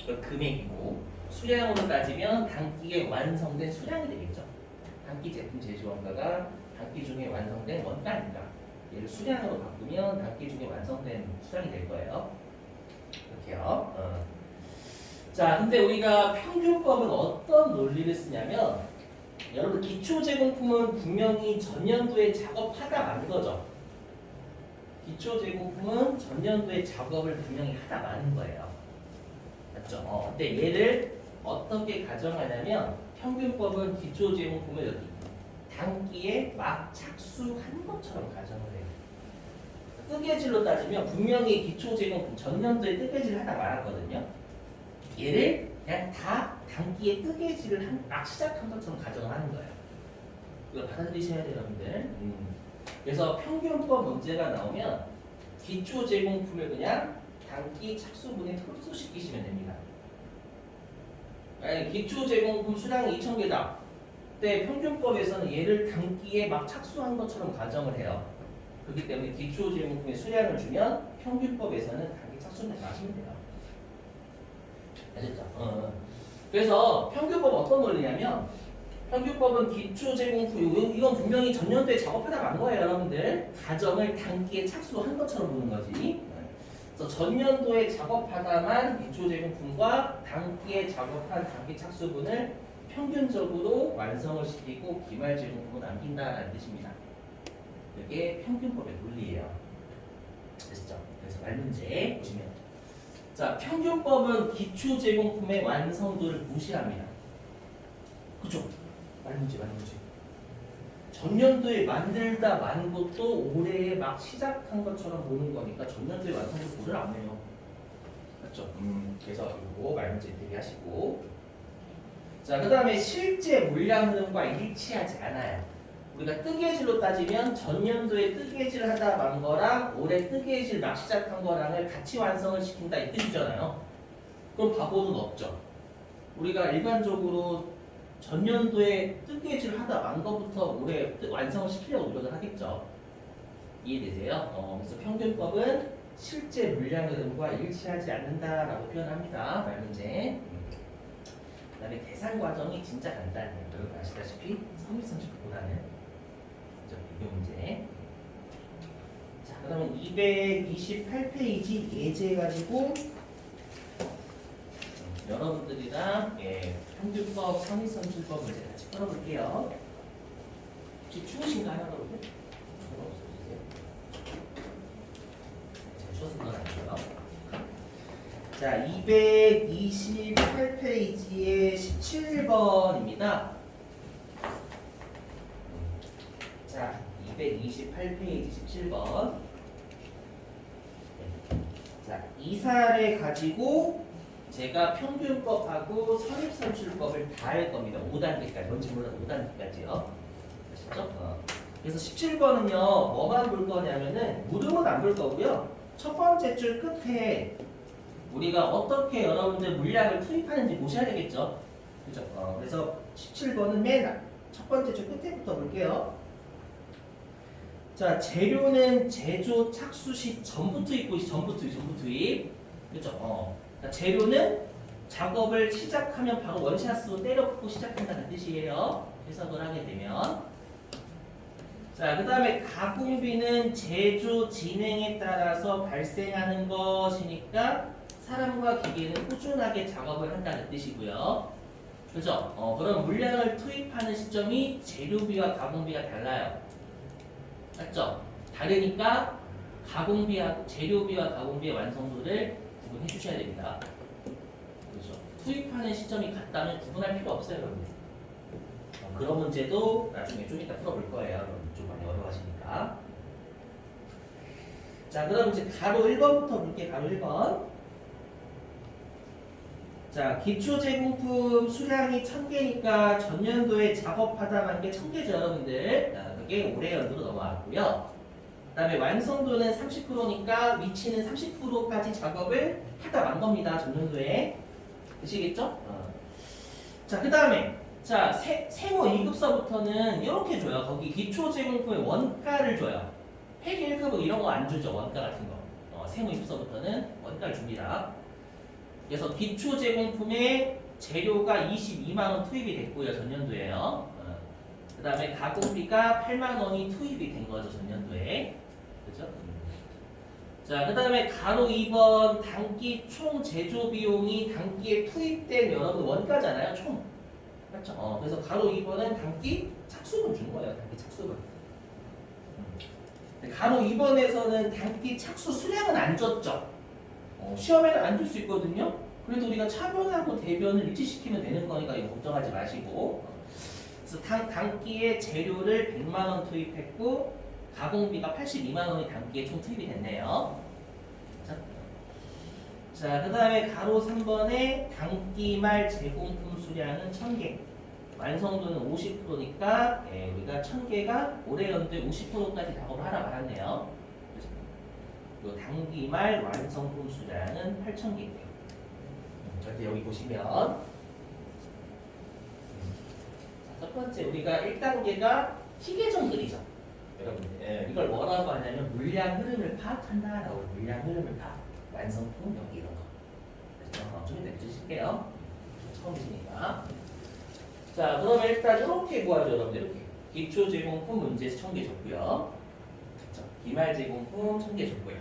그 금액이고 수량으로 따지면 단기에 완성된 수량이 되겠죠. 단기 제품 제조 원가가 단기 중에 완성된 원가니까 얘를 수량으로 바꾸면 단기 중에 완성된 수량이 될 거예요. 이렇게요. 자, 근데 우리가 평균법은 어떤 논리를 쓰냐면 여러분 기초 제공품은 분명히 전년도에 작업하다 만 거죠. 기초 제공품은 전년도에 작업을 분명히 하다 마는 거예요. 맞죠? 근데 얘를 어떻게 가정하냐면 평균법은 기초 제공품을 여기 단기에 막 착수한 것처럼 가정을 해요. 뜨개질로 따지면 분명히 기초 제공품 전년도에 뜨개질 하다 말았거든요. 얘를 그냥 다 단기에 뜨개질을 막 시작한 것처럼 가정을 하는 거예요. 이거 받아들이셔야 돼요, 여러분들. 그래서 평균법 문제가 나오면 기초 제공품을 그냥 단기 착수분에 흡수시키시면 됩니다. 아니, 기초 제공품 수량이 2,000개다. 그때 평균법에서는 얘를 단기에 막 착수한 것처럼 가정을 해요. 그렇기 때문에 기초 제공품의 수량을 주면 평균법에서는 단기 착수분에 마시면 돼요. 아셨죠? 그래서 평균법은 어떤 논리냐면 평균법은 기초 제공품 이건 분명히 전년도에 작업하다 만 거예요, 여러분들. 가정을 단기에 착수한 것처럼 보는 거지. 그래서 전년도에 작업하다만 기초 제공품과 단기에 작업한 단기 착수분을 평균적으로 완성을 시키고 기말 제공품을 남긴다라는 뜻입니다. 이게 평균법의 논리예요. 됐죠? 그래서 말문제 보시면 자, 평균법은 기초 제공품의 완성도를 무시합니다. 그죠? 말문제. 전년도에 만들다 만 것도 올해에 막 시작한 것처럼 보는 거니까 전년도에 완성도 고를 안 해요. 맞죠? 그래서 이거 말문제 대비하시고 자, 그 다음에 실제 물량 흐름과 일치하지 않아요. 우리가 뜨개질로 따지면 전년도에 뜨개질 하다 만 거랑 올해 뜨개질 막 시작한 거랑을 같이 완성을 시킨다 이 뜻이잖아요. 그럼 바보는 없죠. 우리가 일반적으로 전년도에 뜨개질 하다 만 거부터 올해 완성을 시키려고 노력을 하겠죠. 이해되세요? 그래서 평균법은 실제 물량 흐름과 일치하지 않는다라고 표현합니다. 말문제. 그 다음에 계산 과정이 진짜 간단해요. 여러분 아시다시피 성립선출보다는 비교 문제. 자, 그러면 228페이지 예제 가지고 여러분들이랑 평균법, 상위선출법 문제 같이 풀어볼게요. 혹시 추우신가요, 여러분들? 제가 추워서 그건 아니고요. 자, 228페이지의 17번입니다. 자, 228페이지 17번. 자, 이 사례 가지고 제가 평균법하고 선입선출법을 다 할 겁니다. 5단계까지. 뭔지 몰라도 5단계까지요. 아시죠? 그래서 17번은요, 뭐만 볼 거냐면은, 물음은 안 볼 거고요. 첫 번째 줄 끝에 우리가 어떻게 여러분들 물량을 투입하는지 보셔야 되겠죠. 그죠? 그래서 17번은 맨 첫 번째 줄 끝에부터 볼게요. 자, 재료는 제조 착수 시 전부 투입, 전부 투입. 그죠? 재료는 작업을 시작하면 바로 원샷으로 때려 붓고 시작한다는 뜻이에요. 해석을 하게 되면. 자, 그 다음에 가공비는 제조 진행에 따라서 발생하는 것이니까 사람과 기계는 꾸준하게 작업을 한다는 뜻이고요. 그죠? 그럼 물량을 투입하는 시점이 재료비와 가공비가 달라요. 맞죠? 다르니까 재료비와 가공비의 완성도를 구분해 주셔야 됩니다. 그렇죠? 투입하는 시점이 같다면 구분할 필요 없어요, 여러분. 그런 문제도 나중에 좀 이따 풀어볼 거예요. 여러분 좀 많이 어려워하시니까. 자, 그럼 이제 가로 1번부터 볼게. 가로 1번. 자, 기초 제공품 수량이 1000개니까 전년도에 작업하다 만 게 1000개죠, 여러분들. 자, 그게 올해 연도로 넘어왔고요. 그 다음에 완성도는 30%니까 위치는 30%까지 작업을 하다 만 겁니다, 전년도에. 되시겠죠? 자, 그 다음에 자, 세모 2급서부터는 이렇게 줘요. 거기 기초 제공품의 원가를 줘요. 폐기 1급은 이런 거 안 주죠, 원가 같은 거. 세모 2급서부터는 원가를 줍니다. 그래서 기초 제공품의 재료가 22만 원 투입이 됐고요, 전년도에요. 그 다음에 가공비가 8만 원이 투입이 된 거죠, 전년도에. 그죠? 자, 그 다음에 가로 2번 단기 총 제조 비용이 단기에 투입된 여러분 원가잖아요, 총. 맞죠? 그래서 가로 2번은 단기 착수분 준 거예요, 단기 착수분. 가로 2번에서는 단기 착수 수량은 안 줬죠. 시험에는 안 줄 수 있거든요. 그래도 우리가 차변하고 대변을 일치시키면 되는 거니까 이거 걱정하지 마시고. 그래서 단기에 재료를 100만 원 투입했고 가공비가 82만 원이 단기에 총 투입이 됐네요. 자, 그 다음에 가로 3번에 단기 말 제공품 수량은 1000개. 완성도는 50%니까 우리가 1000개가 올해 연도에 50%까지 작업을 하라 말았네요. 요 단기 말 완성품 수량은 8000개고요. 이제 여기 보시면 첫 번째 우리가 1단계가 희계점 그리죠. 여러분들 이걸 뭐라고 하냐면 물량 흐름을 파악한다라고. 물량 흐름을 파악. 완성품 여기 이런 거. 그래서 좀 이따 해주실게요. 처음이시니까. 자, 그러면 일단 이렇게 구하죠, 여러분들. 이렇게 기초 제공품 문제 1000개 줬고요. 기말 제공품 1000개 줬고요.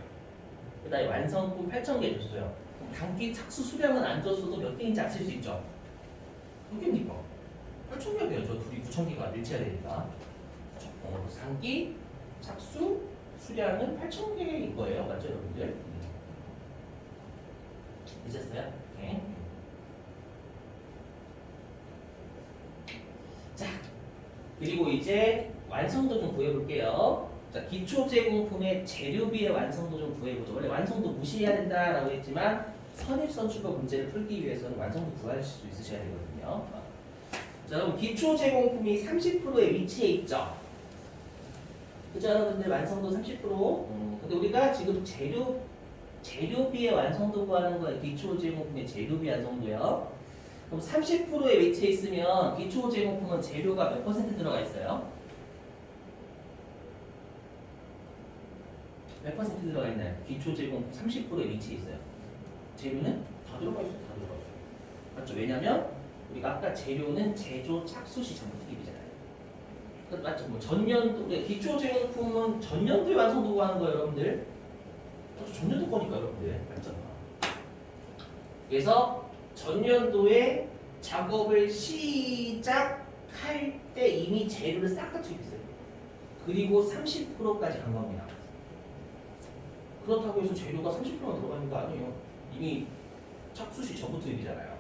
그 다음에 완성품 8000개 줬어요. 그럼 단기 착수 수량은 안 줬어도 몇 개인지 아실 수 있죠? 몇 개입니까? 8000개예요. 저 둘이 9000개가 일치해야 되니까. 단기 착수 수량은 8000개인 거예요. 맞죠, 여러분들? 되셨어요? 네. 자, 그리고 이제 완성도 좀 구해볼게요. 자, 기초 제공품의 재료비의 완성도 좀 구해보죠. 원래 완성도 무시해야 된다라고 했지만 선입선출법 문제를 풀기 위해서는 완성도 구하실 수 있으셔야 되거든요. 자, 그럼 기초 제공품이 30%에 위치해 있죠. 그죠, 여러분들? 완성도 30%. 근데 우리가 지금 재료비의 완성도 구하는 거예요. 기초 제공품의 재료비 완성도요. 그럼 30%에 위치해 있으면 기초 제공품은 재료가 몇 퍼센트 들어가 있어요? 몇 퍼센트 들어가 있나요? 기초 제공품 30%에 위치해 있어요. 재료는 다 들어가 있어요. 다 들어가 있어요. 맞죠? 왜냐면 우리가 아까 재료는 제조 착수 시 전부 투입이잖아요. 맞죠? 뭐 전년도 기초 제공품은 전년도에 완성도 구하는 거예요, 여러분들. 전년도 거니까 여러분들. 맞죠? 그래서 전년도에 작업을 시작할 때 이미 재료를 싹 다 투입했어요. 그리고 30%까지 간 겁니다. 그렇다고 해서 재료가 30%만 들어가는 거 아니에요. 이미 착수시 전부 투입이잖아요.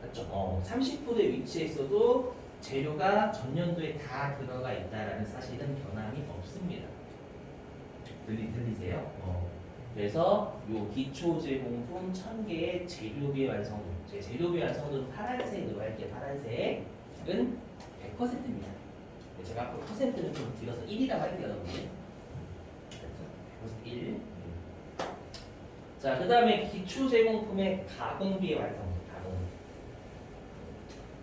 맞죠? 30%에 위치해 있어도 재료가 전년도에 다 들어가 있다라는 사실은 변함이 없습니다. 들리세요? 그래서 요 기초 제공품 1000개의 재료비 완성도. 제 재료비 완성도는 파란색으로 할게요. 파란색은 100%입니다. 제가 앞으로 퍼센트는 좀 들어서 1이라고 할게요, 여러분들. 1. 자, 그 다음에 기초 제공품의 가공비의 완성도. 가공비.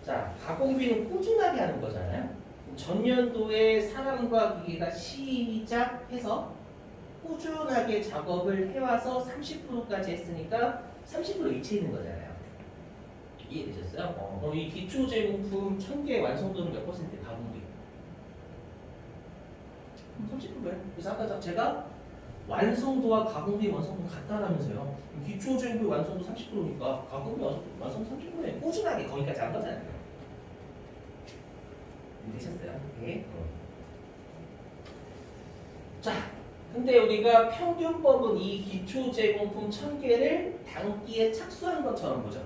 자, 가공비는 꾸준하게 하는 거잖아요. 전년도에 사람과 기계가 시작해서 꾸준하게 작업을 해와서 30%까지 했으니까 30% 위치해 있는 거잖아요. 이해되셨어요? 그럼 이 기초 제공품 1000개 완성도는 몇 퍼센트 가공비? 30%예요. 그래서 아까 제가 완성도와 가공비 완성도 같다라면서요. 기초 제공비 완성도 30%니까 가공비 완성도 30%예요. 꾸준하게 거기까지 한 거잖아요. 이해되셨어요? 네. 자, 근데 우리가 평균법은 이 기초 제공품 1000개를 단기에 착수한 것처럼 보죠.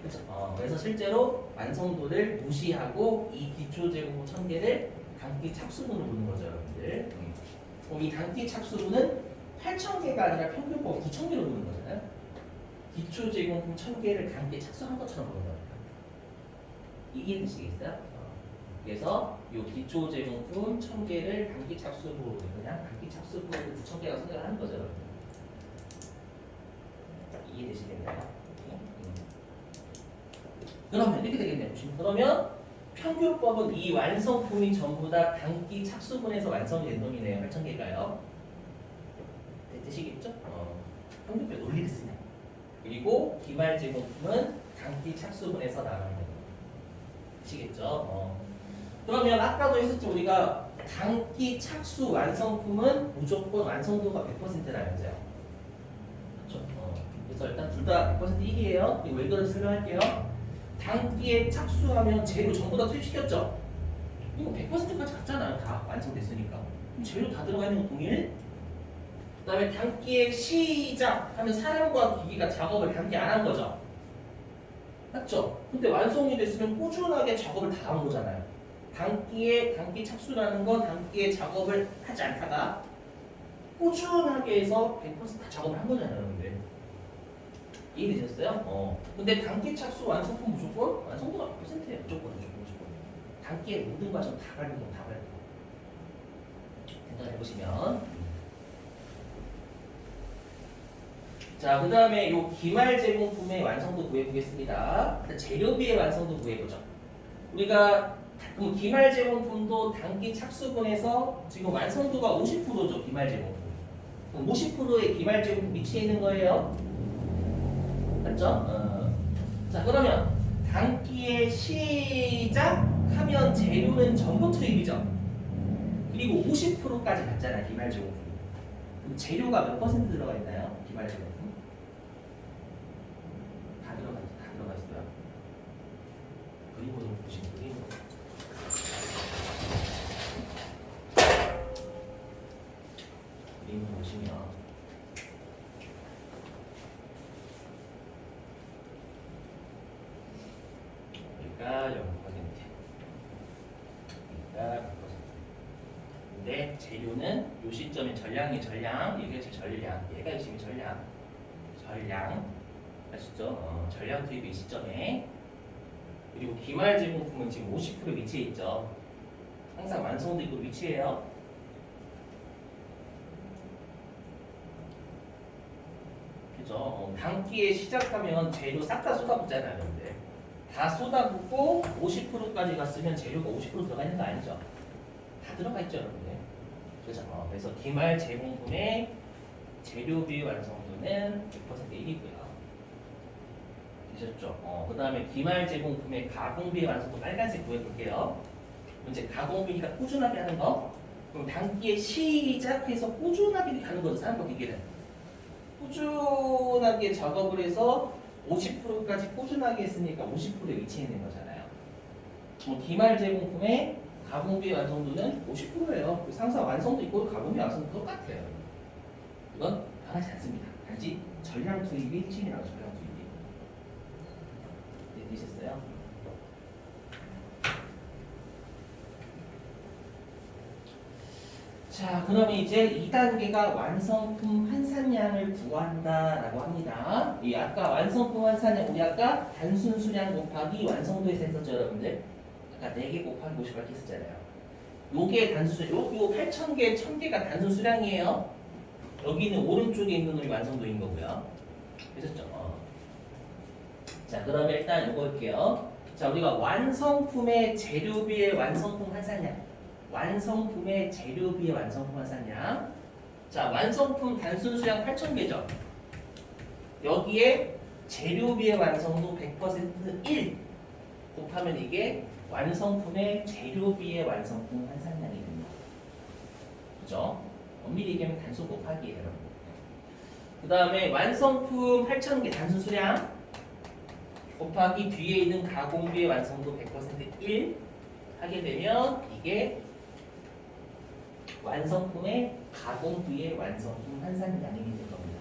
그렇죠? 그래서 실제로 완성도를 무시하고 이 기초 제공품 1000개를 단기 착수분으로 보는 거죠, 여러분들. 그럼 이 단기 착수분은 8,000개가 아니라 평균법 9,000개로 보는 거잖아요. 기초 제공품 1,000개를 단기에 착수한 것처럼 보는 겁니다. 이해되시겠어요? 그래서 이 기초 제공품 1,000개를 단기 착수로 그냥 단기 착수로 9,000개가 선정을 하는 거죠. 여러분. 이해되시겠나요? 그러면 이렇게 되겠네요. 그러면 평균법은 이 완성품이 전부 다 단기 착수분에서 완성이 된 놈이네요. 8,000개가요. 되시겠죠? 평균법 논리를 쓰네. 그리고 기말 제공품은 단기 착수분에서 나가는 거예요. 되시겠죠? 그러면 아까도 했었죠. 우리가 단기 착수 완성품은 무조건 완성도가 100%라면서요. 그렇죠? 그래서 일단 둘 다 100% 1이에요. 그리고 왜 그런지 설명할게요. 단기에 착수하면 재료 전부 다 투입시켰죠? 이거 100%까지 갔잖아요. 다 완성됐으니까. 그럼 재료 다 들어가 있는 건 동일. 그 다음에 단기에 시작하면 사람과 기기가 작업을 단기 안 한 거죠. 맞죠? 근데 완성이 됐으면 꾸준하게 작업을 다 한 거잖아요. 단기 착수라는 건 단기에 작업을 하지 않다가 꾸준하게 해서 100%다 작업을 한 거잖아요. 근데 이해되셨어요? 근데 단기 착수 완성품 무조건 완성도가 100%예요. 무조건. 단기에 모든 과정 다 밟는 거, 다 밟는 거. 생각해 보시면. 자, 그 다음에 요 기말 제공품의 완성도 구해보겠습니다. 재료비의 완성도 구해보죠. 우리가 그럼 기말 제공품도 단기 착수분에서 지금 완성도가 50%죠. 기말 제공품. 그럼 50%의 기말 제공품 위치해 있는 거예요. 맞죠? 자, 그러면 단기에 시작하면 재료는 전부 투입이죠. 그리고 50%까지 갔잖아요. 기말 제공품. 그럼 재료가 몇 퍼센트 들어가 있나요? 기말 제공품. 다 들어가 있어요. 그림으로 보시면 그림으로. 그림으로 보시면 여기가 0%, 여기가 100%. 근데 재료는 요 시점에 전량이 전량, 이게 지금 전량, 얘가 지금 전량. 아시죠? 전량 투입의 시점에. 그리고 기말 제공품은 지금 50% 위치해 있죠. 항상 완성도 있고 위치해요. 그죠? 단기에 시작하면 재료 싹 다 쏟아붓잖아요. 근데 다 쏟아붓고 50%까지 갔으면 재료가 50% 들어가 있는 거 아니죠? 다 들어가 있죠, 여러분들. 그죠? 그래서 기말 제공품의 재료비 완성도는 100% 1이고요. 되셨죠? 그 다음에 기말 제공품의 가공비의 완성도 빨간색 구해볼게요. 이제 가공비니까 꾸준하게 하는 거. 그럼 단기에 시작해서 꾸준하게 가는 거죠. 사람과 기계는. 꾸준하게 작업을 해서 50%까지 꾸준하게 했으니까 50%에 위치해 있는 거잖아요. 기말 제공품의 가공비의 완성도는 50%예요. 항상 완성도 있고 가공비 완성도 똑같아요. 이건 변하지 않습니다. 단지 전량 투입이 핵심이라고 전량 투입이. 네, 되셨어요? 자, 그러면 이제 2단계가 완성품 환산량을 구한다라고 합니다. 이 아까 완성품 환산량 우리 아까 단순 수량 곱하기 완성도에서 했었죠, 여러분들. 아까 4개 곱하기 50 이렇게 했었잖아요. 요게 단순 수량, 요 8,000개, 1,000개가 단순 수량이에요. 여기는 오른쪽에 있는 놈이 완성도인 거고요. 되셨죠? 자, 그러면 일단 이거 볼게요. 자, 우리가 완성품의 재료비의 완성품 환산량. 완성품의 재료비의 완성품 환산량. 자, 완성품 단순 수량 8,000개죠. 여기에 재료비의 완성도 100% 1 곱하면 이게 완성품의 재료비의 완성품 환산량이 됩니다. 그죠? 엄밀히 얘기하면 단순 곱하기예요, 여러분. 그 다음에 완성품 8,000개 단순 수량 곱하기 뒤에 있는 가공비의 완성도 100% 1 하게 되면 이게 완성품의 가공비의 완성품 환산량이 되는 겁니다.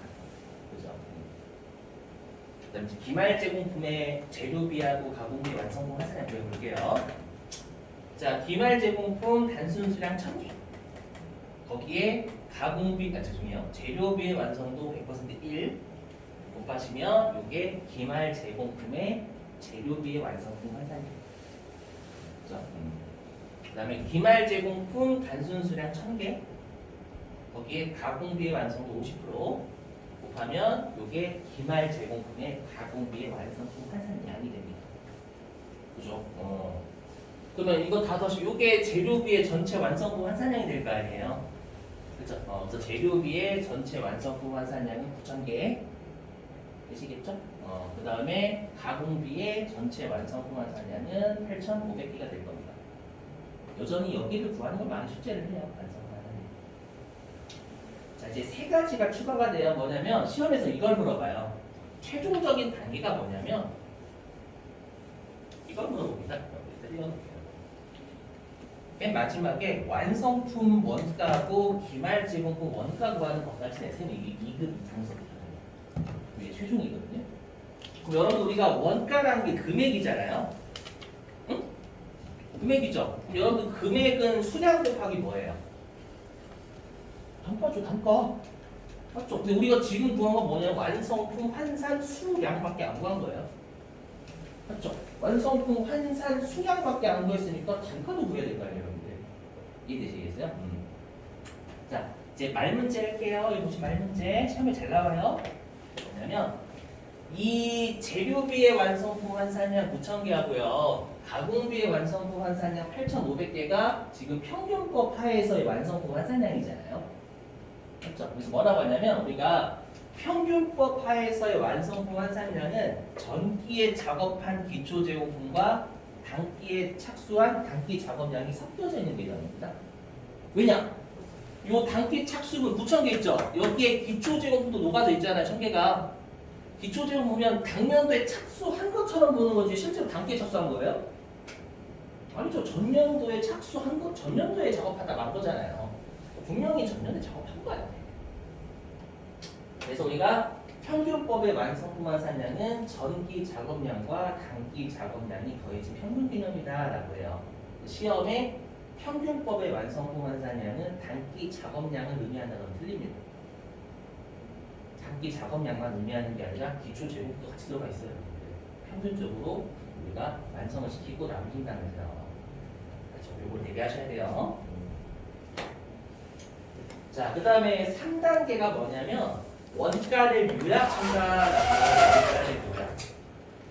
그죠? 그다음 이제 기말 제공품의 재료비하고 가공비 완성품 환산량 보여볼게요. 자, 기말 제공품 단순 수량 1,000개 거기에 가공비, 죄송해요. 재료비의 완성도 100% 1 곱하시면 이게 기말 제공품의 재료비의 완성품 환산율. 그죠? 그 다음에 기말 제공품 단순 수량 1000개 거기에 가공비의 완성도 50% 곱하면 이게 기말 제공품의 가공비의 완성품 환산량이 됩니다. 그죠? 그러면 이거 다 더시 이게 재료비의 전체 완성품 환산량이 될 거 아니에요? 그죠? 그래서 재료비의 전체 완성품 환산량은 9,000개 되시겠죠? 그 다음에 가공비의 전체 완성품 환산량은 8,500개가 될 겁니다. 여전히 여기를 구하는 걸 많이 숙제를 해요. 완성품 환산량. 자, 이제 세 가지가 추가가 돼요. 뭐냐면 시험에서 이걸 물어봐요. 최종적인 단계가 뭐냐면 이걸 물어봅니다. 여기 띄워놓을게요. 맨 마지막에 완성품 원가고 기말 제공품 원가 구하는 것까지 내세는 이게 2급 이상서거든요. 이게 최종이거든요. 그럼 여러분 우리가 원가라는 게 금액이잖아요. 응? 금액이죠. 그럼 여러분 금액은 수량 곱하기 뭐예요? 단가죠, 단가. 맞죠? 근데 우리가 지금 구한 건 뭐냐면 완성품 환산 수량밖에 안 구한 거예요. 맞죠? 완성품 환산 수량밖에 안 구했으니까 단가도 구해야 될 거 아니에요, 여러분들. 이해되시겠어요? 자, 이제 말문제 할게요. 이거 혹시 말문제 시험에 잘 나와요. 뭐냐면 이 재료비의 완성품 환산량 9,000개 하고요. 가공비의 완성품 환산량 8,500개가 지금 평균법 하에서의 완성품 환산량이잖아요. 그렇죠? 그래서 뭐라고 하냐면 우리가 평균법 하에서의 완성품 환산량은 전기에 작업한 기초 제공품과 단기에 착수한 단기 작업량이 섞여져 있는 개념입니다. 왜냐? 요 단기 착수분 9,000개 있죠? 여기에 기초 제공품도 녹아져 있잖아요. 1,000개가. 기초 제공 보면 당년도에 착수한 것처럼 보는 거지 실제로 단기에 착수한 거예요? 아니죠. 전년도에 착수한 것, 전년도에 작업하다 만 거잖아요. 분명히 전년에 작업한 거야. 그래서 우리가 평균법의 완성품 환산량은 전기 작업량과 단기 작업량이 더해진 평균 개념이다라고 해요. 시험에 평균법의 완성품 환산량은 단기 작업량을 의미한다는 건 틀립니다. 단기 작업량만 의미하는 게 아니라 기초 제공도 같이 들어가 있어요. 평균적으로 우리가 완성을 시키고 남긴다는 거죠. 그렇죠. 이걸 대비하셔야 돼요. 자, 그 다음에 3단계가 뭐냐면 원가를 요약한다라고 원가를 요약.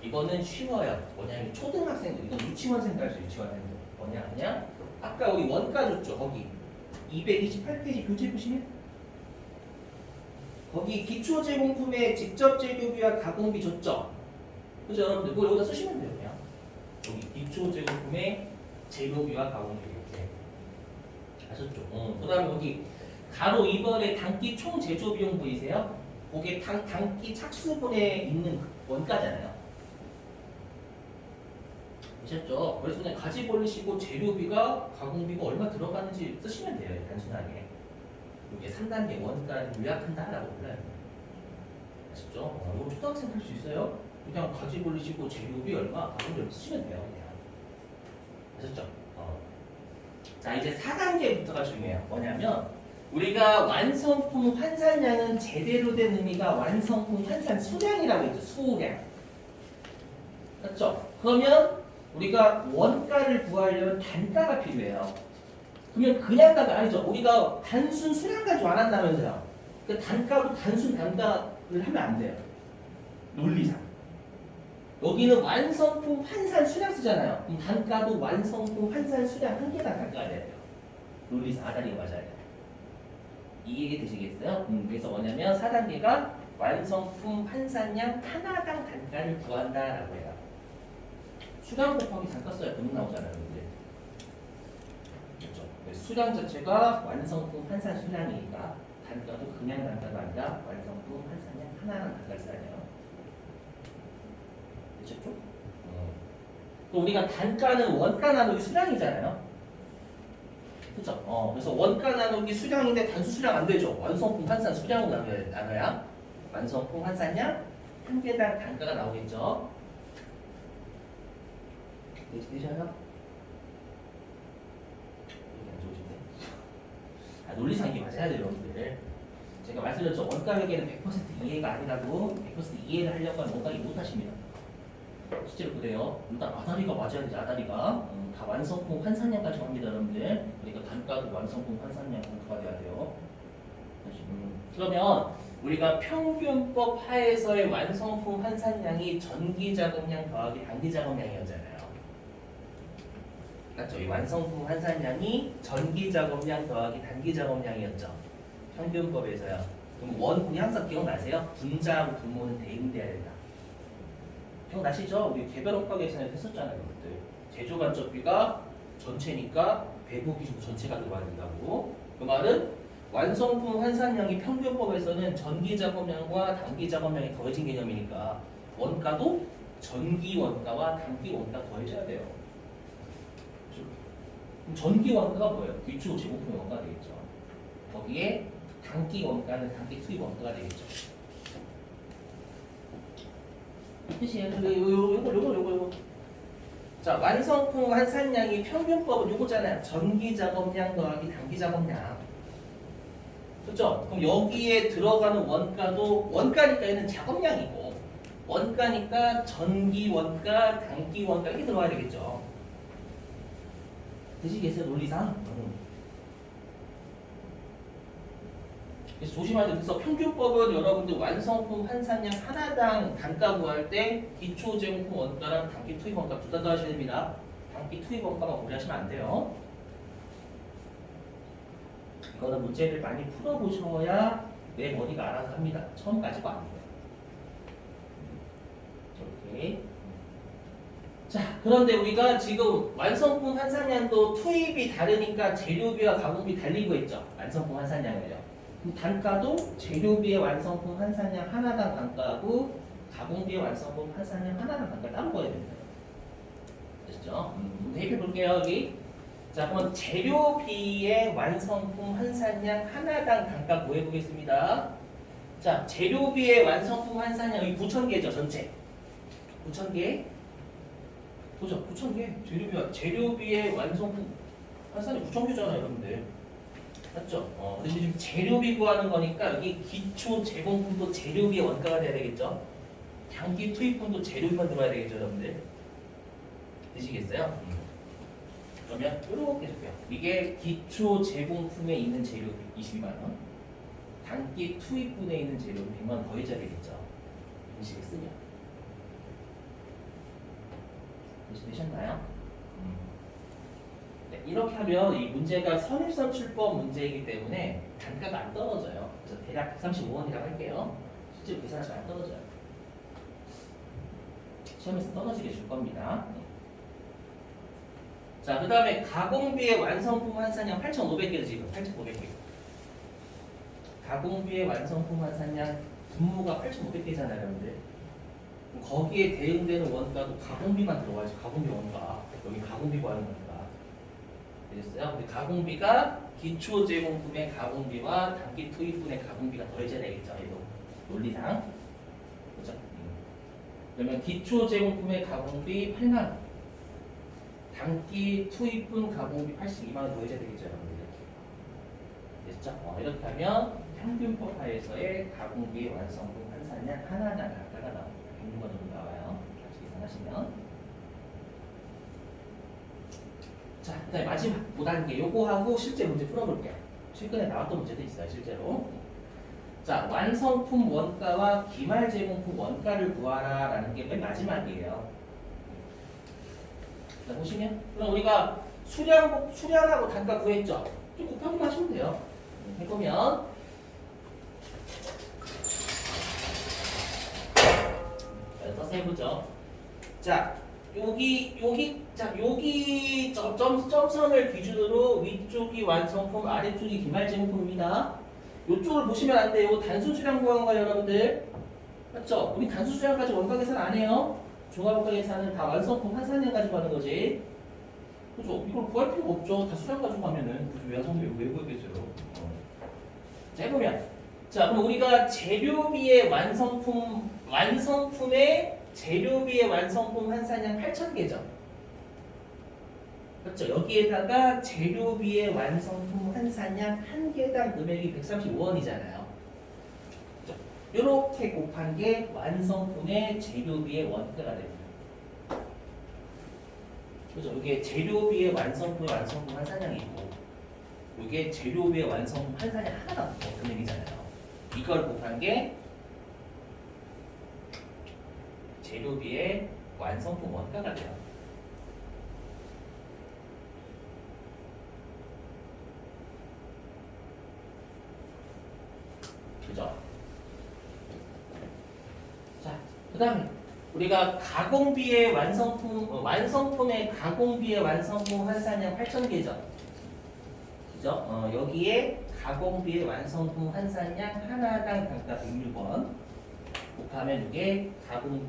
이거는 쉬워요. 뭐냐면 초등학생들, 이거 유치원생도 할 수 유치원생들. 뭐냐? 아까 우리 원가 줬죠. 거기 228페이지 교재 보시면 거기 기초 제공품의 직접 재료비와 가공비 줬죠. 그죠 여러분들? 그거 여기다 쓰시면 돼요. 그냥 여기 기초 제공품의 재료비와 가공비 이렇게 아셨죠? 그 다음에 여기 가로 2번에 단기 총 제조 비용 보이세요? 그게 단기 착수분에 있는 원가잖아요. 보셨죠? 그래서 그냥 가지고 올리시고 재료비가 가공비가 얼마 들어가는지 쓰시면 돼요. 단순하게. 이게 3단계 원가를 요약한다라고 불러요. 아셨죠? 이거 초등학생 할 수 있어요? 그냥 가지고 올리시고 재료비 얼마, 가공비 얼마 쓰시면 돼요. 그냥. 아셨죠? 자, 이제 4단계부터가 중요해요. 뭐냐면 우리가 완성품 환산량은 제대로 된 의미가 완성품 환산 수량이라고 했죠. 수량. 맞죠? 그러면 우리가 원가를 구하려면 단가가 필요해요. 그러면 그냥 단가 아니죠. 우리가 단순 수량 가지고 안 한다면서요. 그 단가도 단순 단가를 하면 안 돼요. 논리상. 여기는 완성품 환산 수량 쓰잖아요. 그럼 단가도 완성품 환산 수량 한 개당 단가가 돼야 돼요. 논리상 아다리가 맞아야 돼요. 이해 되시겠어요? 그래서 뭐냐면 4단계가 완성품 환산량 하나당 단가를 구한다라고 해요. 수량 곱하기 단가 써야 돈 나오잖아요. 근데. 그렇죠? 수량 자체가 완성품 환산 수량이니까 단가도 그냥 단가가 아니라 완성품 환산량 하나당 단가를 써야 돼요. 되셨죠? 또 우리가 단가는 원가 나누기 수량이잖아요. 그렇죠? 그래서 원가 나누기 수량인데 단수 수량 안 되죠. 완성품 환산 수량으로 나눠야 완성품 환산량 한 개당 단가가 나오겠죠. 되셔요? 안 좋으신데? 논리상 이게 맞아야 돼요, 여러분들. 제가 말씀드렸죠. 원가 회계는 100% 이해가 아니라고 100% 이해를 하려고 하면 원가 이해 못하십니다. 실제로 그래요. 일단 아다리가 맞아야 되지, 아다리가. 다 완성품 환산량까지 합니다, 여러분들. 그러니까 단가도 완성품 환산량 공부가 돼야 돼요. 그러면 우리가 평균법 하에서의 완성품 환산량이 전기작업량 더하기 단기작업량이었잖아요. 맞죠? 이 완성품 환산량이 전기작업량 더하기 단기작업량이었죠. 평균법에서요. 그럼 원이 항상 기억나세요? 분자하고 분모는 대응돼야 된다. 기억나시죠? 우리 개별원가 계산에서 했었잖아요. 그때 제조간접비가 전체니까 배부 기준 전체가 들어가야 된다고. 그 말은 완성품 환산량이 평균법에서는 전기작업량과 단기작업량이 더해진 개념이니까 원가도 전기원가와 단기원가 더해져야 돼요. 그럼 전기원가가 뭐예요? 기초 제공품 원가 되겠죠. 거기에 단기원가는 단기 투입 원가가 되겠죠. 요거. 자, 완성품 환산량이 평균법은 요거잖아요. 전기작업량 더하기 단기작업량. 그렇죠? 그럼 여기에 들어가는 원가도 원가니까 얘는 작업량이고 원가니까 전기원가, 단기원가 이렇게 들어가야 되겠죠. 되시겠어요? 논리상? 그래서 조심해야 돼요. 그래서 평균법은 여러분들 완성품 환산량 하나당 단가 구할 때 기초 제공품 원가랑 단기 투입 원가 둘 다 더하셔야 됩니다. 단기 투입 원가만 고려하시면 안 돼요. 이거는 문제를 많이 풀어보셔야 내 머리가 알아서 합니다. 처음 가지고 안 돼요. 이렇게. 자, 그런데 우리가 지금 완성품 환산량도 투입이 다르니까 재료비와 가공비 달리고 했죠. 완성품 환산량을요. 단가도 재료비의 완성품 환산량 하나당 단가하고 가공비의 완성품 환산량 하나당 단가 따로 봐야 됩니다. 아시죠? 대입해 볼게요, 여기. 자, 그럼 재료비의 완성품 환산량 하나당 단가 구해 보겠습니다. 자, 재료비의 완성품 환산량 여기 9,000개죠, 전체. 9,000개. 보죠, 9,000개. 재료비의 완성품 환산량 9,000개잖아요, 여러분들. 맞죠? 근데 지금 재료비 구하는 거니까 여기 기초 제공품도 재료비의 원가가 돼야 되겠죠? 단기 투입품도 재료비만 들어야 되겠죠, 여러분들? 되시겠어요? 그러면 이렇게 적게요. 이게 기초 제공품에 있는 재료비 22만 원, 단기 투입분에 있는 재료비 100만 원 더해줘야 되겠죠? 되시겠어요? 되셨나요? 네, 이렇게 하면 이 문제가 선입선출법 문제이기 때문에 단가가 안 떨어져요. 그래서 대략 135원이라고 할게요. 실제로 계산하시면 안 떨어져요. 시험에서 떨어지게 줄 겁니다. 자, 그 다음에 가공비의 완성품 환산량 8,500개죠, 지금. 8,500개. 가공비의 완성품 환산량 분모가 8,500개잖아요, 여러분들. 거기에 대응되는 원가도 가공비만 들어가야지. 가공비 원가. 여기 가공비 구하는 거니까. 되셨어요? 근데 가공비가 기초 제공품의 가공비와 단기 투입분의 가공비가 더해져야 되겠죠. 이거 논리상. 그죠? 그러면 기초 제공품의 가공비 8만 원. 단기 투입분 가공비 82만 원 더해져야 되겠죠, 여러분들. 됐죠? 이렇게 하면 평균법 하에서의 가공비 완성품 환산량 하나당 단가가 나옵니다. 100만 원 정도 나와요. 같이 계산하시면. 자, 그 다음에 마지막 5단계 요거하고 실제 문제 풀어볼게요. 최근에 나왔던 문제도 있어요, 실제로. 자, 완성품 원가와 기말 제공품 원가를 구하라 라는 게 맨 마지막이에요. 자, 보시면 그럼 우리가 수량하고 단가 구했죠? 좀 곱하기만 하시면 돼요. 해보면 써서 해보죠. 자, 여기 점선을 기준으로 위쪽이 완성품, 아래쪽이 기말 제공품입니다. 이쪽을 보시면 안 돼요. 단순 수량 구한 거예요, 여러분들. 맞죠? 우리 단순 수량까지 원가 계산 안 해요. 종합원가 계산은 다 완성품 환산량 가지고 하는 거지. 그죠? 이걸 구할 필요가 없죠. 다 수량 가지고 하면은 완성품 왜 구했겠어요? 자, 해보면 자, 그럼 우리가 재료비의 완성품의 재료비의 완성품 환산량 8,000개죠. 그렇죠. 여기에다가 재료비의 완성품 환산량 한 개당 금액이 135원이잖아요. 그렇죠? 이렇게 곱한 게 완성품의 재료비의 원가가 됩니다. 그죠? 이게 재료비의 완성품 환산량이고, 이게 재료비의 완성품 환산량 하나가 금액이잖아요. 이걸 곱한 게 재료비의 완성품 원가가 돼요. 그죠? 자, 그 다음에 우리가 가공비의 완성품의 가공비의 완성품 환산량 8,000개죠. 그죠? 여기에 가공비의 완성품 환산량 하나당 단가 106원 곱하면 이게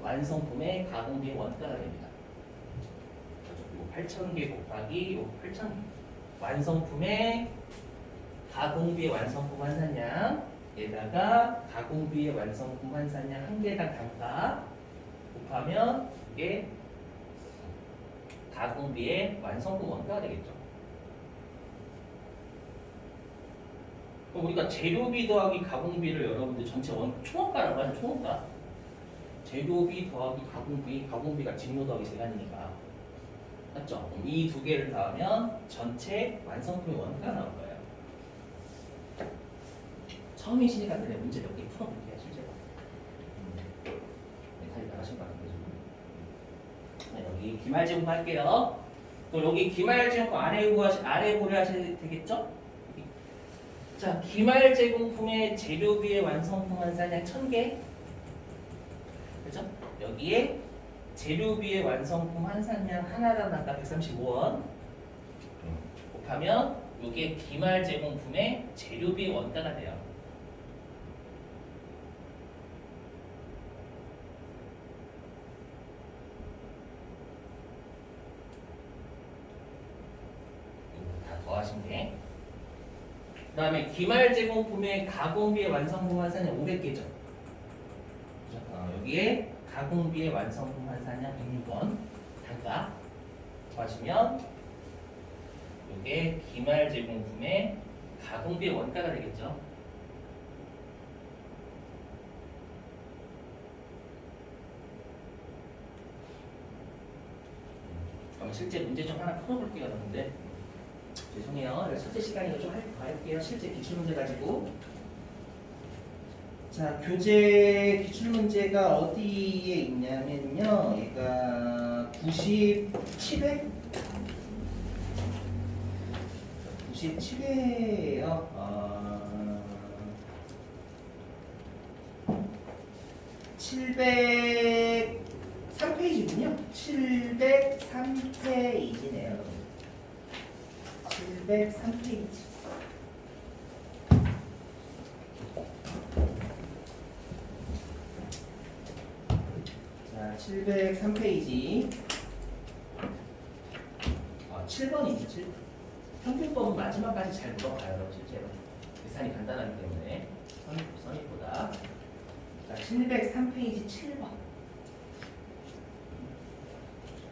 완성품의 가공비의 원가가 됩니다. 그리고 8,000개 곱하기 8,000개 완성품의 가공비의 완성품 환산량에다가 가공비의 완성품 환산량 한 개당 단가 곱하면 이게 가공비의 완성품 원가가 되겠죠. 그럼 우리가 재료비 더하기 가공비를 여러분들 전체 총원가라고 하죠. 총원가. 재료비 더하기 가공비가 직료 더하기 재간이니까. 맞죠? 이 두 개를 더하면 전체 완성품의 원가가 나올 거예요. 처음이시니까 그래 문제 몇 개 풀어볼게요. 실제로. 다 나가신 것 같은데 지금. 네, 여기 기말제곱 할게요. 또 여기 기말제곱 아래 고려하셔야 되겠죠? 자, 기말제공품의 재료비의 완성품 환산량 1,000개. 그죠? 여기에 재료비의 완성품 환산량 하나당 단가 135원 곱하면 이게 기말제공품의 재료비 원가가 돼요. 다 더하신 게. 그 다음에 기말제공품의 가공비의 완성품 환산량 500개죠. 여기에 가공비의 완성품 환산량 106원 단가 더하시면 이게 기말제공품의 가공비의 원가가 되겠죠. 그럼 실제 문제 좀 하나 풀어볼게요, 여러분들. 죄송해요. 첫째 시간이고 좀 할게요. 실제 기출문제 가지고. 자, 교재 기출문제가 어디에 있냐면요. 얘가 97회? 97회예요. 703페이지군요. 703페이지네요. 703페이지. 자, 703페이지. 7번이죠. 7번. 평균법은 마지막까지 잘 물어봐요, 여러분. 실제로. 계산이 간단하기 때문에. 선입보다. 자, 703페이지 7번.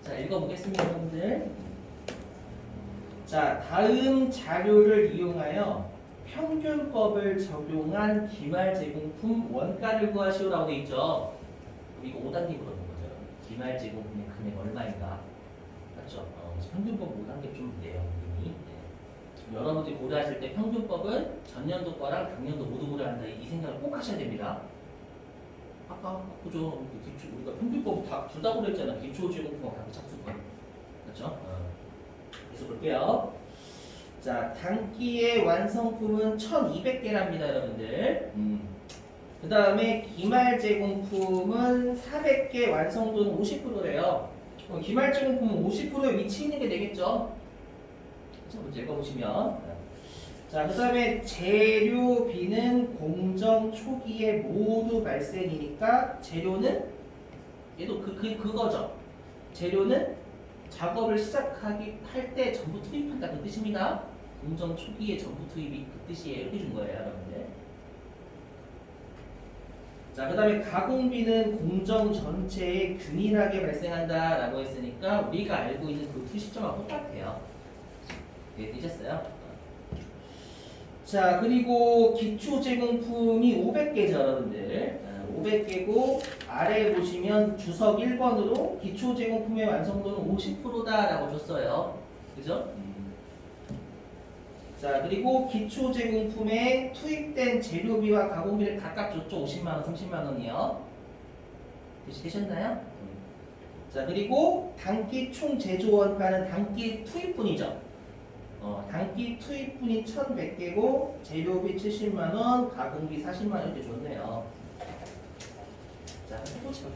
자, 읽어보겠습니다, 여러분들. 자, 다음 자료를 이용하여 평균법을 적용한 기말제공품 원가를 구하시오라고 되어 있죠. 이거 5단계 물어본 거죠. 기말제공품의 금액 얼마인가? 맞죠? 평균법 5단계 좀 내요. 이미. 네. 여러분들이 고려하실 때 평균법은 전년도 거랑 당년도 모두 고려한다. 이 생각을 꼭 하셔야 됩니다. 아까 그죠? 우리가 평균법 둘 다 고려했잖아. 기초제공품과 각각 착수권. 그렇죠? 계속 볼게요. 자, 단기의 완성품은 1200개랍니다, 여러분들. 그 다음에 기말제공품은 400개, 완성도는 50%래요. 기말제공품은 50%에 위치 있는 게 되겠죠? 자, 문제 읽어보시면. 자, 그 다음에 재료비는 공정 초기에 모두 발생이니까 재료는 얘도 그거죠. 재료는 작업을 시작하기 할 때 전부 투입한다 그 뜻입니다. 공정 초기에 전부 투입이 그 뜻이에요. 이렇게 준 거예요, 여러분들. 자, 그 다음에 가공비는 공정 전체에 균일하게 발생한다 라고 했으니까 우리가 알고 있는 그 투시점하고 똑같아요. 이해되셨어요? 자, 그리고 기초 제공품이 500개죠, 여러분들. 500개고 아래에 보시면 주석 1번으로 기초 제공품의 완성도는 50%다 라고 줬어요. 그죠? 자, 그리고 기초 제공품에 투입된 재료비와 가공비를 각각 줬죠. 50만원, 30만원이요. 되셨나요? 자, 그리고 단기 총 제조 원가는 단기 투입분이죠. 단기 투입분이 1100개고 재료비 70만원, 가공비 40만원 이렇게 줬네요. 자, 해보시죠.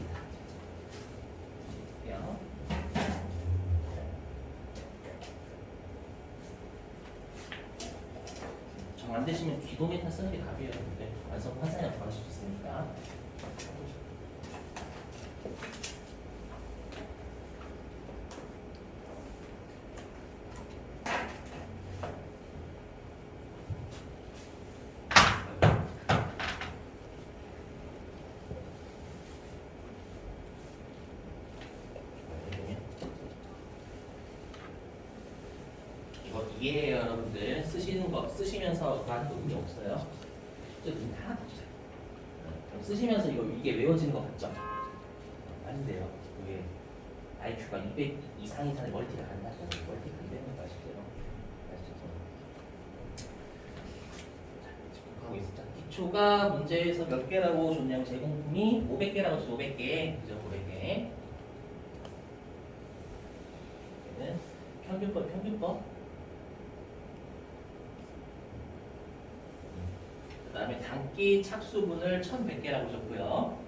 정 안 되시면 기도메타 쓰는 게 답이에요. 근데 완성 환산이 구하실 수 있으니까. 이해해요, 여러분들. 쓰시는 거 쓰시면서 하는 거 의미 없어요. 의미 하나도 없어요. 쓰시면서 이게 외워지는 거 같죠? 아닌데요. 그게 IQ가 200 이상 이상의 멀티가 가능하죠. 멀티가 안 되는 거 아시죠? 하고 있었죠. 기초가 문제에서 몇 개라고 줬냐면 제공품이 500개라고 줬어. 500개. 그죠? 500개. 얘는 평균법. 그 다음에 단기 착수분을 1100개라고 줬고요.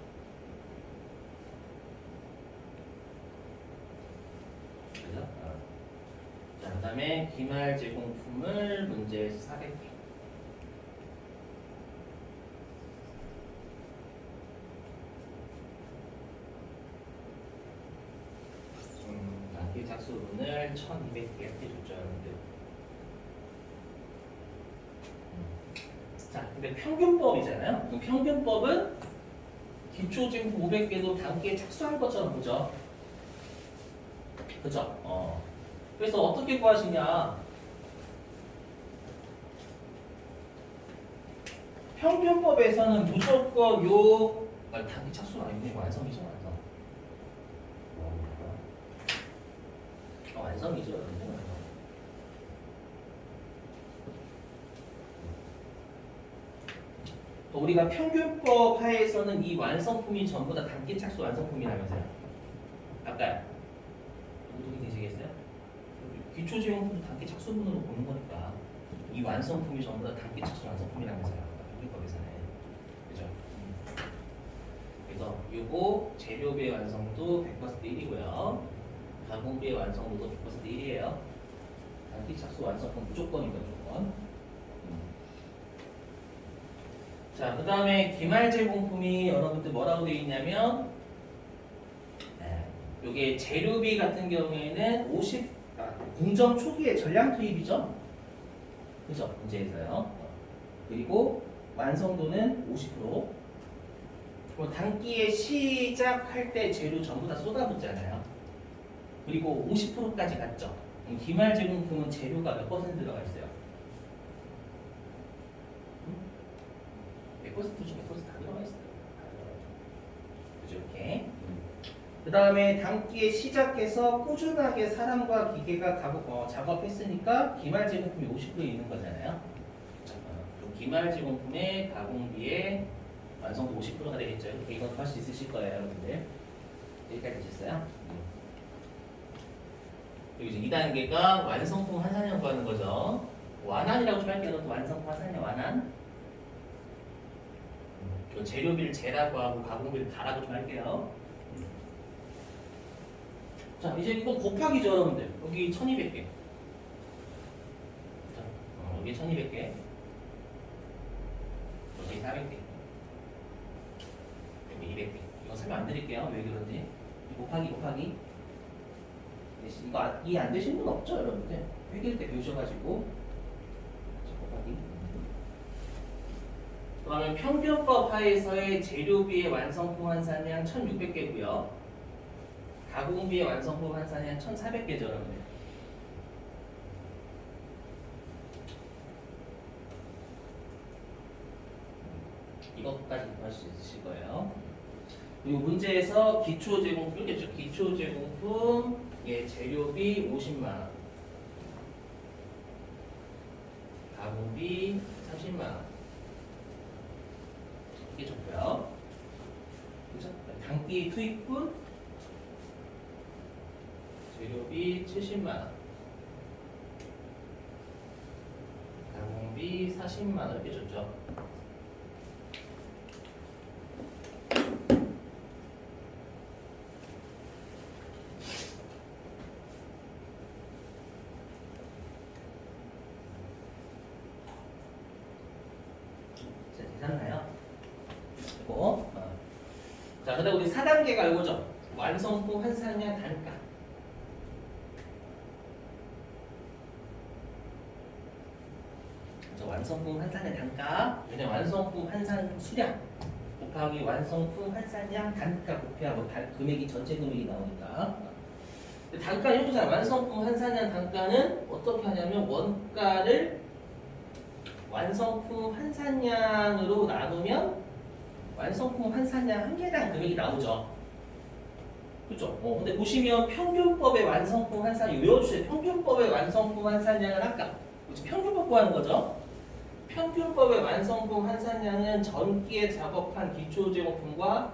그죠? 자, 그 다음에 기말 제공품을 문제에서 400개. 단기 착수분을 1200개 이렇게 줬죠, 여러분들. 자, 근데 평균법이잖아요. 그럼 평균법은 기초 제공 500개도 단기에 착수한 것처럼 보죠. 그죠? 그래서 어떻게 구하시냐? 평균법에서는 무조건 단기 착수가 아니네. 완성이죠, 완성. 완성이죠, 완성. 우리가 평균법 하에서는 이 완성품이 전부 다 단기 착수 완성품이라면서요. 아까 의동이 되시겠어요? 기초 제공품 단기 착수분으로 보는 거니까 이 완성품이 전부 다 단기 착수 완성품이라면서요. 평균법에서는. 그죠? 그래서 요거 재료비의 완성도 100% 1이고요. 가공비의 완성도도 100% 1이에요. 단기 착수 완성품 무조건이거든요. 무조건. 자, 그 다음에 기말 제공품이 여러분들 뭐라고 되어 있냐면 요게 재료비 같은 경우에는 공정 초기에 전량 투입이죠. 그죠? 문제에서요. 그리고 완성도는 50%. 단기에 시작할 때 재료 전부 다 쏟아붓잖아요. 그리고 50%까지 갔죠. 기말 제공품은 재료가 몇 퍼센트 들어가 있어요? 100% 중 100% 다 들어가 있어요. 그죠? 이렇게. 그 다음에 단기에 시작해서 꾸준하게 사람과 기계가 작업했으니까 기말 제공품이 50%에 있는 거잖아요. 기말 제공품의 가공비의 완성도 50%가 되겠죠. 이렇게 이건 할 수 있으실 거예요, 여러분들. 여기까지 되셨어요? 그리고 이제 2단계가 완성품 환산형 구하는 거죠. 완환이라고 좀 할게요. 또 완성품 환산형 완환. 재료비를 재라고 하고 가공비를 가라고 좀 할게요. 자, 이제 이건 곱하기죠, 여러분들. 여기 1200개. 자, 여기 1200개. 여기 400개. 여기 200개. 이거 설명 안 드릴게요. 왜 그런지. 곱하기. 이거 이해 안 되시는 분 없죠, 여러분들? 회계할 때 배우셔가지고. 자, 곱하기. 그러면 평균법 하에서의 재료비의 완성품 환산량 1600개고요. 가공비의 완성품 환산량 1400개죠, 여러분들. 이것까지 할 수 있으실 거예요. 그리고 문제에서 기초제공품이겠죠. 기초제공품의 재료비 50만 원, 가공비 30만 원. 이게 좋고요. 그죠? 단기 투입분 재료비 70만 원, 가공비 40만 원 이렇게 줬죠. 자, 되셨나요? 그리고 자, 근데 우리 4단계가 이거죠. 완성품 환산량 단가. 완성품 환산의 단가, 그냥 완성품 환산 수량 곱하기 완성품 환산량 단가 곱하고 금액이 전체 금액이 나오니까. 단가 이렇게 잖아. 완성품 환산량 단가는 어떻게 하냐면 원가를 완성품 환산량으로 나누면 완성품 환산량 한 개당 금액이 나오죠. 그렇죠? 근데 보시면 평균법의 완성품 환산량 외워주세요. 평균법의 완성품 환산량은 아까 평균법 구하는 거죠. 평균법의 완성품 환산량은 전기에 작업한 기초 제공품과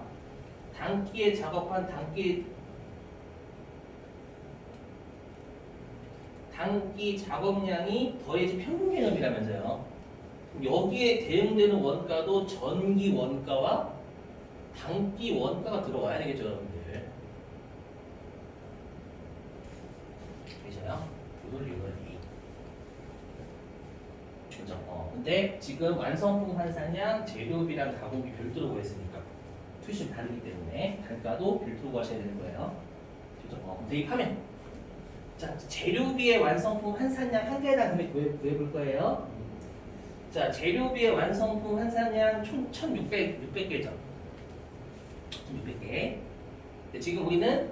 단기에 작업한 단기 작업량이 더해진 평균 개념이라면서요. 여기에 대응되는 원가도 전기 원가와 단기 원가가 들어와야 되겠죠, 여러분들. 되셔요? 이걸 그죠? 근데 지금 완성품 환산량, 재료비랑 가공비 별도로 구했으니까 투입이 다르기 때문에 단가도 별도로 구하셔야 되는 거예요. 그죠? 대입하면 자, 재료비의 완성품 환산량 한 개당 금액 구해볼 거예요. 자, 재료비의 완성품 환산량 총 1600개죠. 1600개. 지금 우리는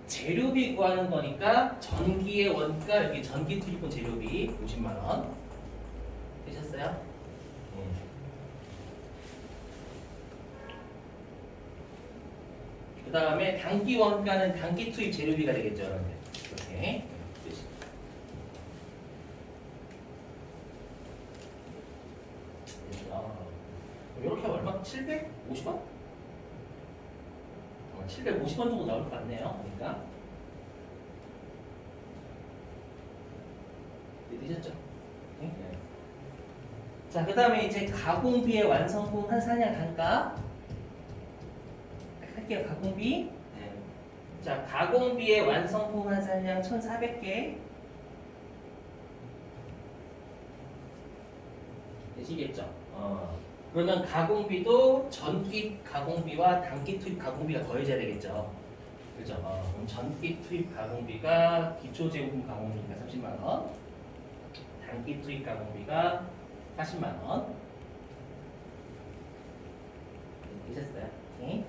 재료비 구하는 거니까 전기의 원가, 여기 전기 투입분 재료비 50만 원. 되셨어요? 그 다음에 단기 원가는 단기 투입 재료비가 되겠죠, 여러분들. 이렇게. 이렇게 하면 얼마? 750원? 750원 정도 나올 것 같네요. 그러니까. 되셨죠? 네. 자, 그 다음에 이제 가공비의 완성품 환산량 단가. 할게요, 가공비. 네. 자, 가공비의 완성품 환산량 1,400개. 되시겠죠? 그러면 가공비도 전기 가공비와 단기 투입 가공비가 더해져야 되겠죠. 그죠? 그럼 전기 투입 가공비가 기초 제품 가공비가 30만 원, 단기 투입 가공비가 40만 원. 되셨어요? 오케이.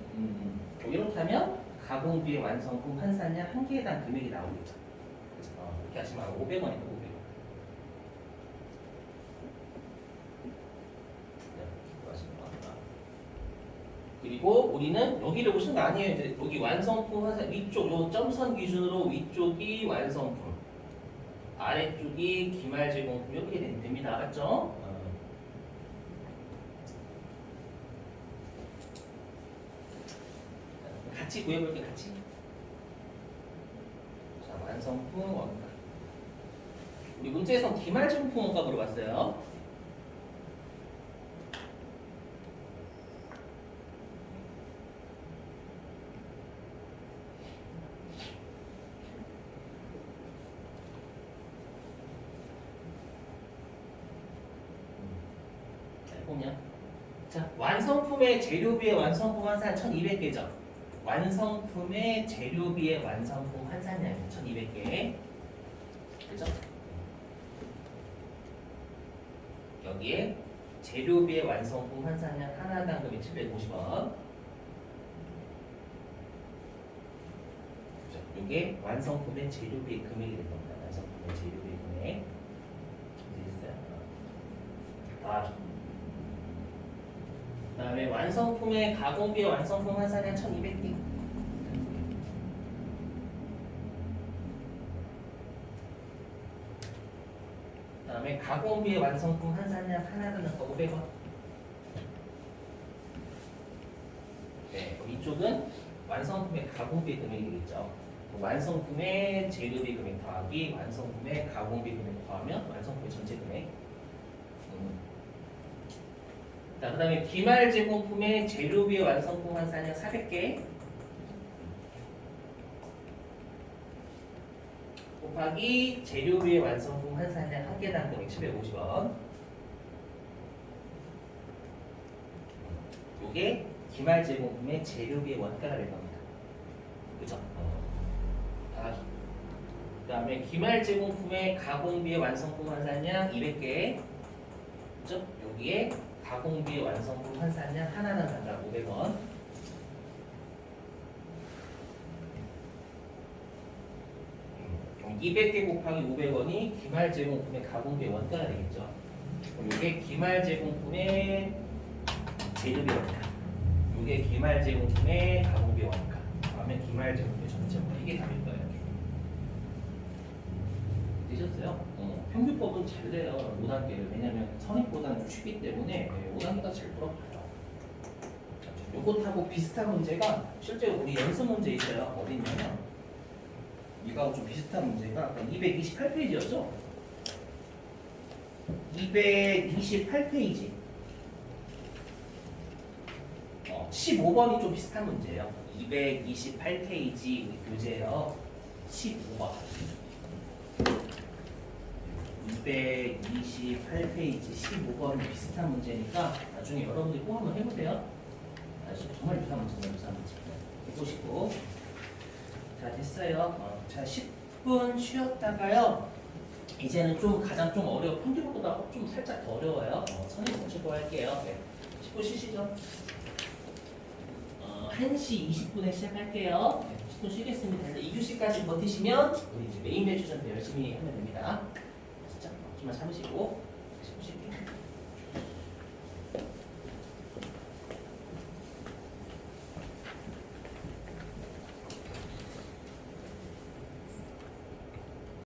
이렇게 하면 가공비의 완성품 환산량 한 개당 금액이 나오겠죠. 그죠? 이렇게 하시면 500원이니까 500원. 그리고 우리는 여기를 보시는 거 아니에요. 이제 여기 완성품 환산 위쪽 요 점선 기준으로 위쪽이 완성품, 아래쪽이 기말 제공품 이렇게 됩니다. 맞죠? 같이 구해볼게 같이. 자, 완성품 원가. 우리 문제에서 기말 제공품 원가 물어봤어요. 보면 자, 완성품의 재료비의 완성품 환산 1200개죠. 완성품의 재료비의 완성품 환산량이 1200개. 그죠? 여기에 재료비의 완성품 환산량 하나당 금액 750원. 이게 완성품의 재료비 금액이 될 겁니다. 완성품의 재료비 금액. 이해됐어요? 그다음에 완성품의 가공비의 완성품 환산량 1,200개. 그다음에 가공비의 완성품 환산량 하나당 500원. 네, 그럼 이쪽은 완성품의 가공비 금액이 되겠죠. 완성품의 재료비 금액 더하기 완성품의 가공비 금액 더하면 완성품의 전체 금액. 자, 그 다음에 기말 제공품의 재료비의 완성품 환산량 400개 곱하기 재료비의 완성품 환산량 한 개당 금액 750원. 요게 기말 제공품의 재료비의 원가가 될 겁니다. 그죠? 그 다음에 기말 제공품의 가공비의 완성품 환산량 200개. 그죠? 여기에 가공비의 완성품 환산량 하나당 단가 500원. 200개 곱하기 500원이 기말 제공품의 가공비의 원가가 되겠죠. 이게 기말 제공품의 재료비 원가. 이게 기말 제공품의 가공비 원가. 그다음에 기말 제공품의 전체 원가. 이게 답일 거예요. 되셨어요? 평균법은 잘 돼요. 5단계를. 왜냐면 선입보다는 좀 쉽기 때문에 5단계가 잘 풀어봐요. 요것하고 비슷한 문제가 실제로 우리 연습 문제 있어요. 어디 있냐면 이거하고 좀 비슷한 문제가 228페이지였죠? 228페이지 15번이 좀 비슷한 문제예요. 228페이지 교재예요. 15번 228페이지 15번이 비슷한 문제니까 나중에 여러분들이 꼭 한번 해보세요. 정말 유사한 문제입니다. 유사한 문제. 해보시고 자 됐어요. 자 10분 쉬었다가요. 이제는 좀 가장 좀 어려워. 평균보다 좀 살짝 더 어려워요. 선생님 할게요. 네. 10분 쉬시죠. 1시 20분에 시작할게요. 네, 10분 쉬겠습니다. 2교시까지 버티시면 우리 이제 메인 배치 좀 열심히 하면 됩니다. 진짜 좀만 참으시고 10분 쉴게요.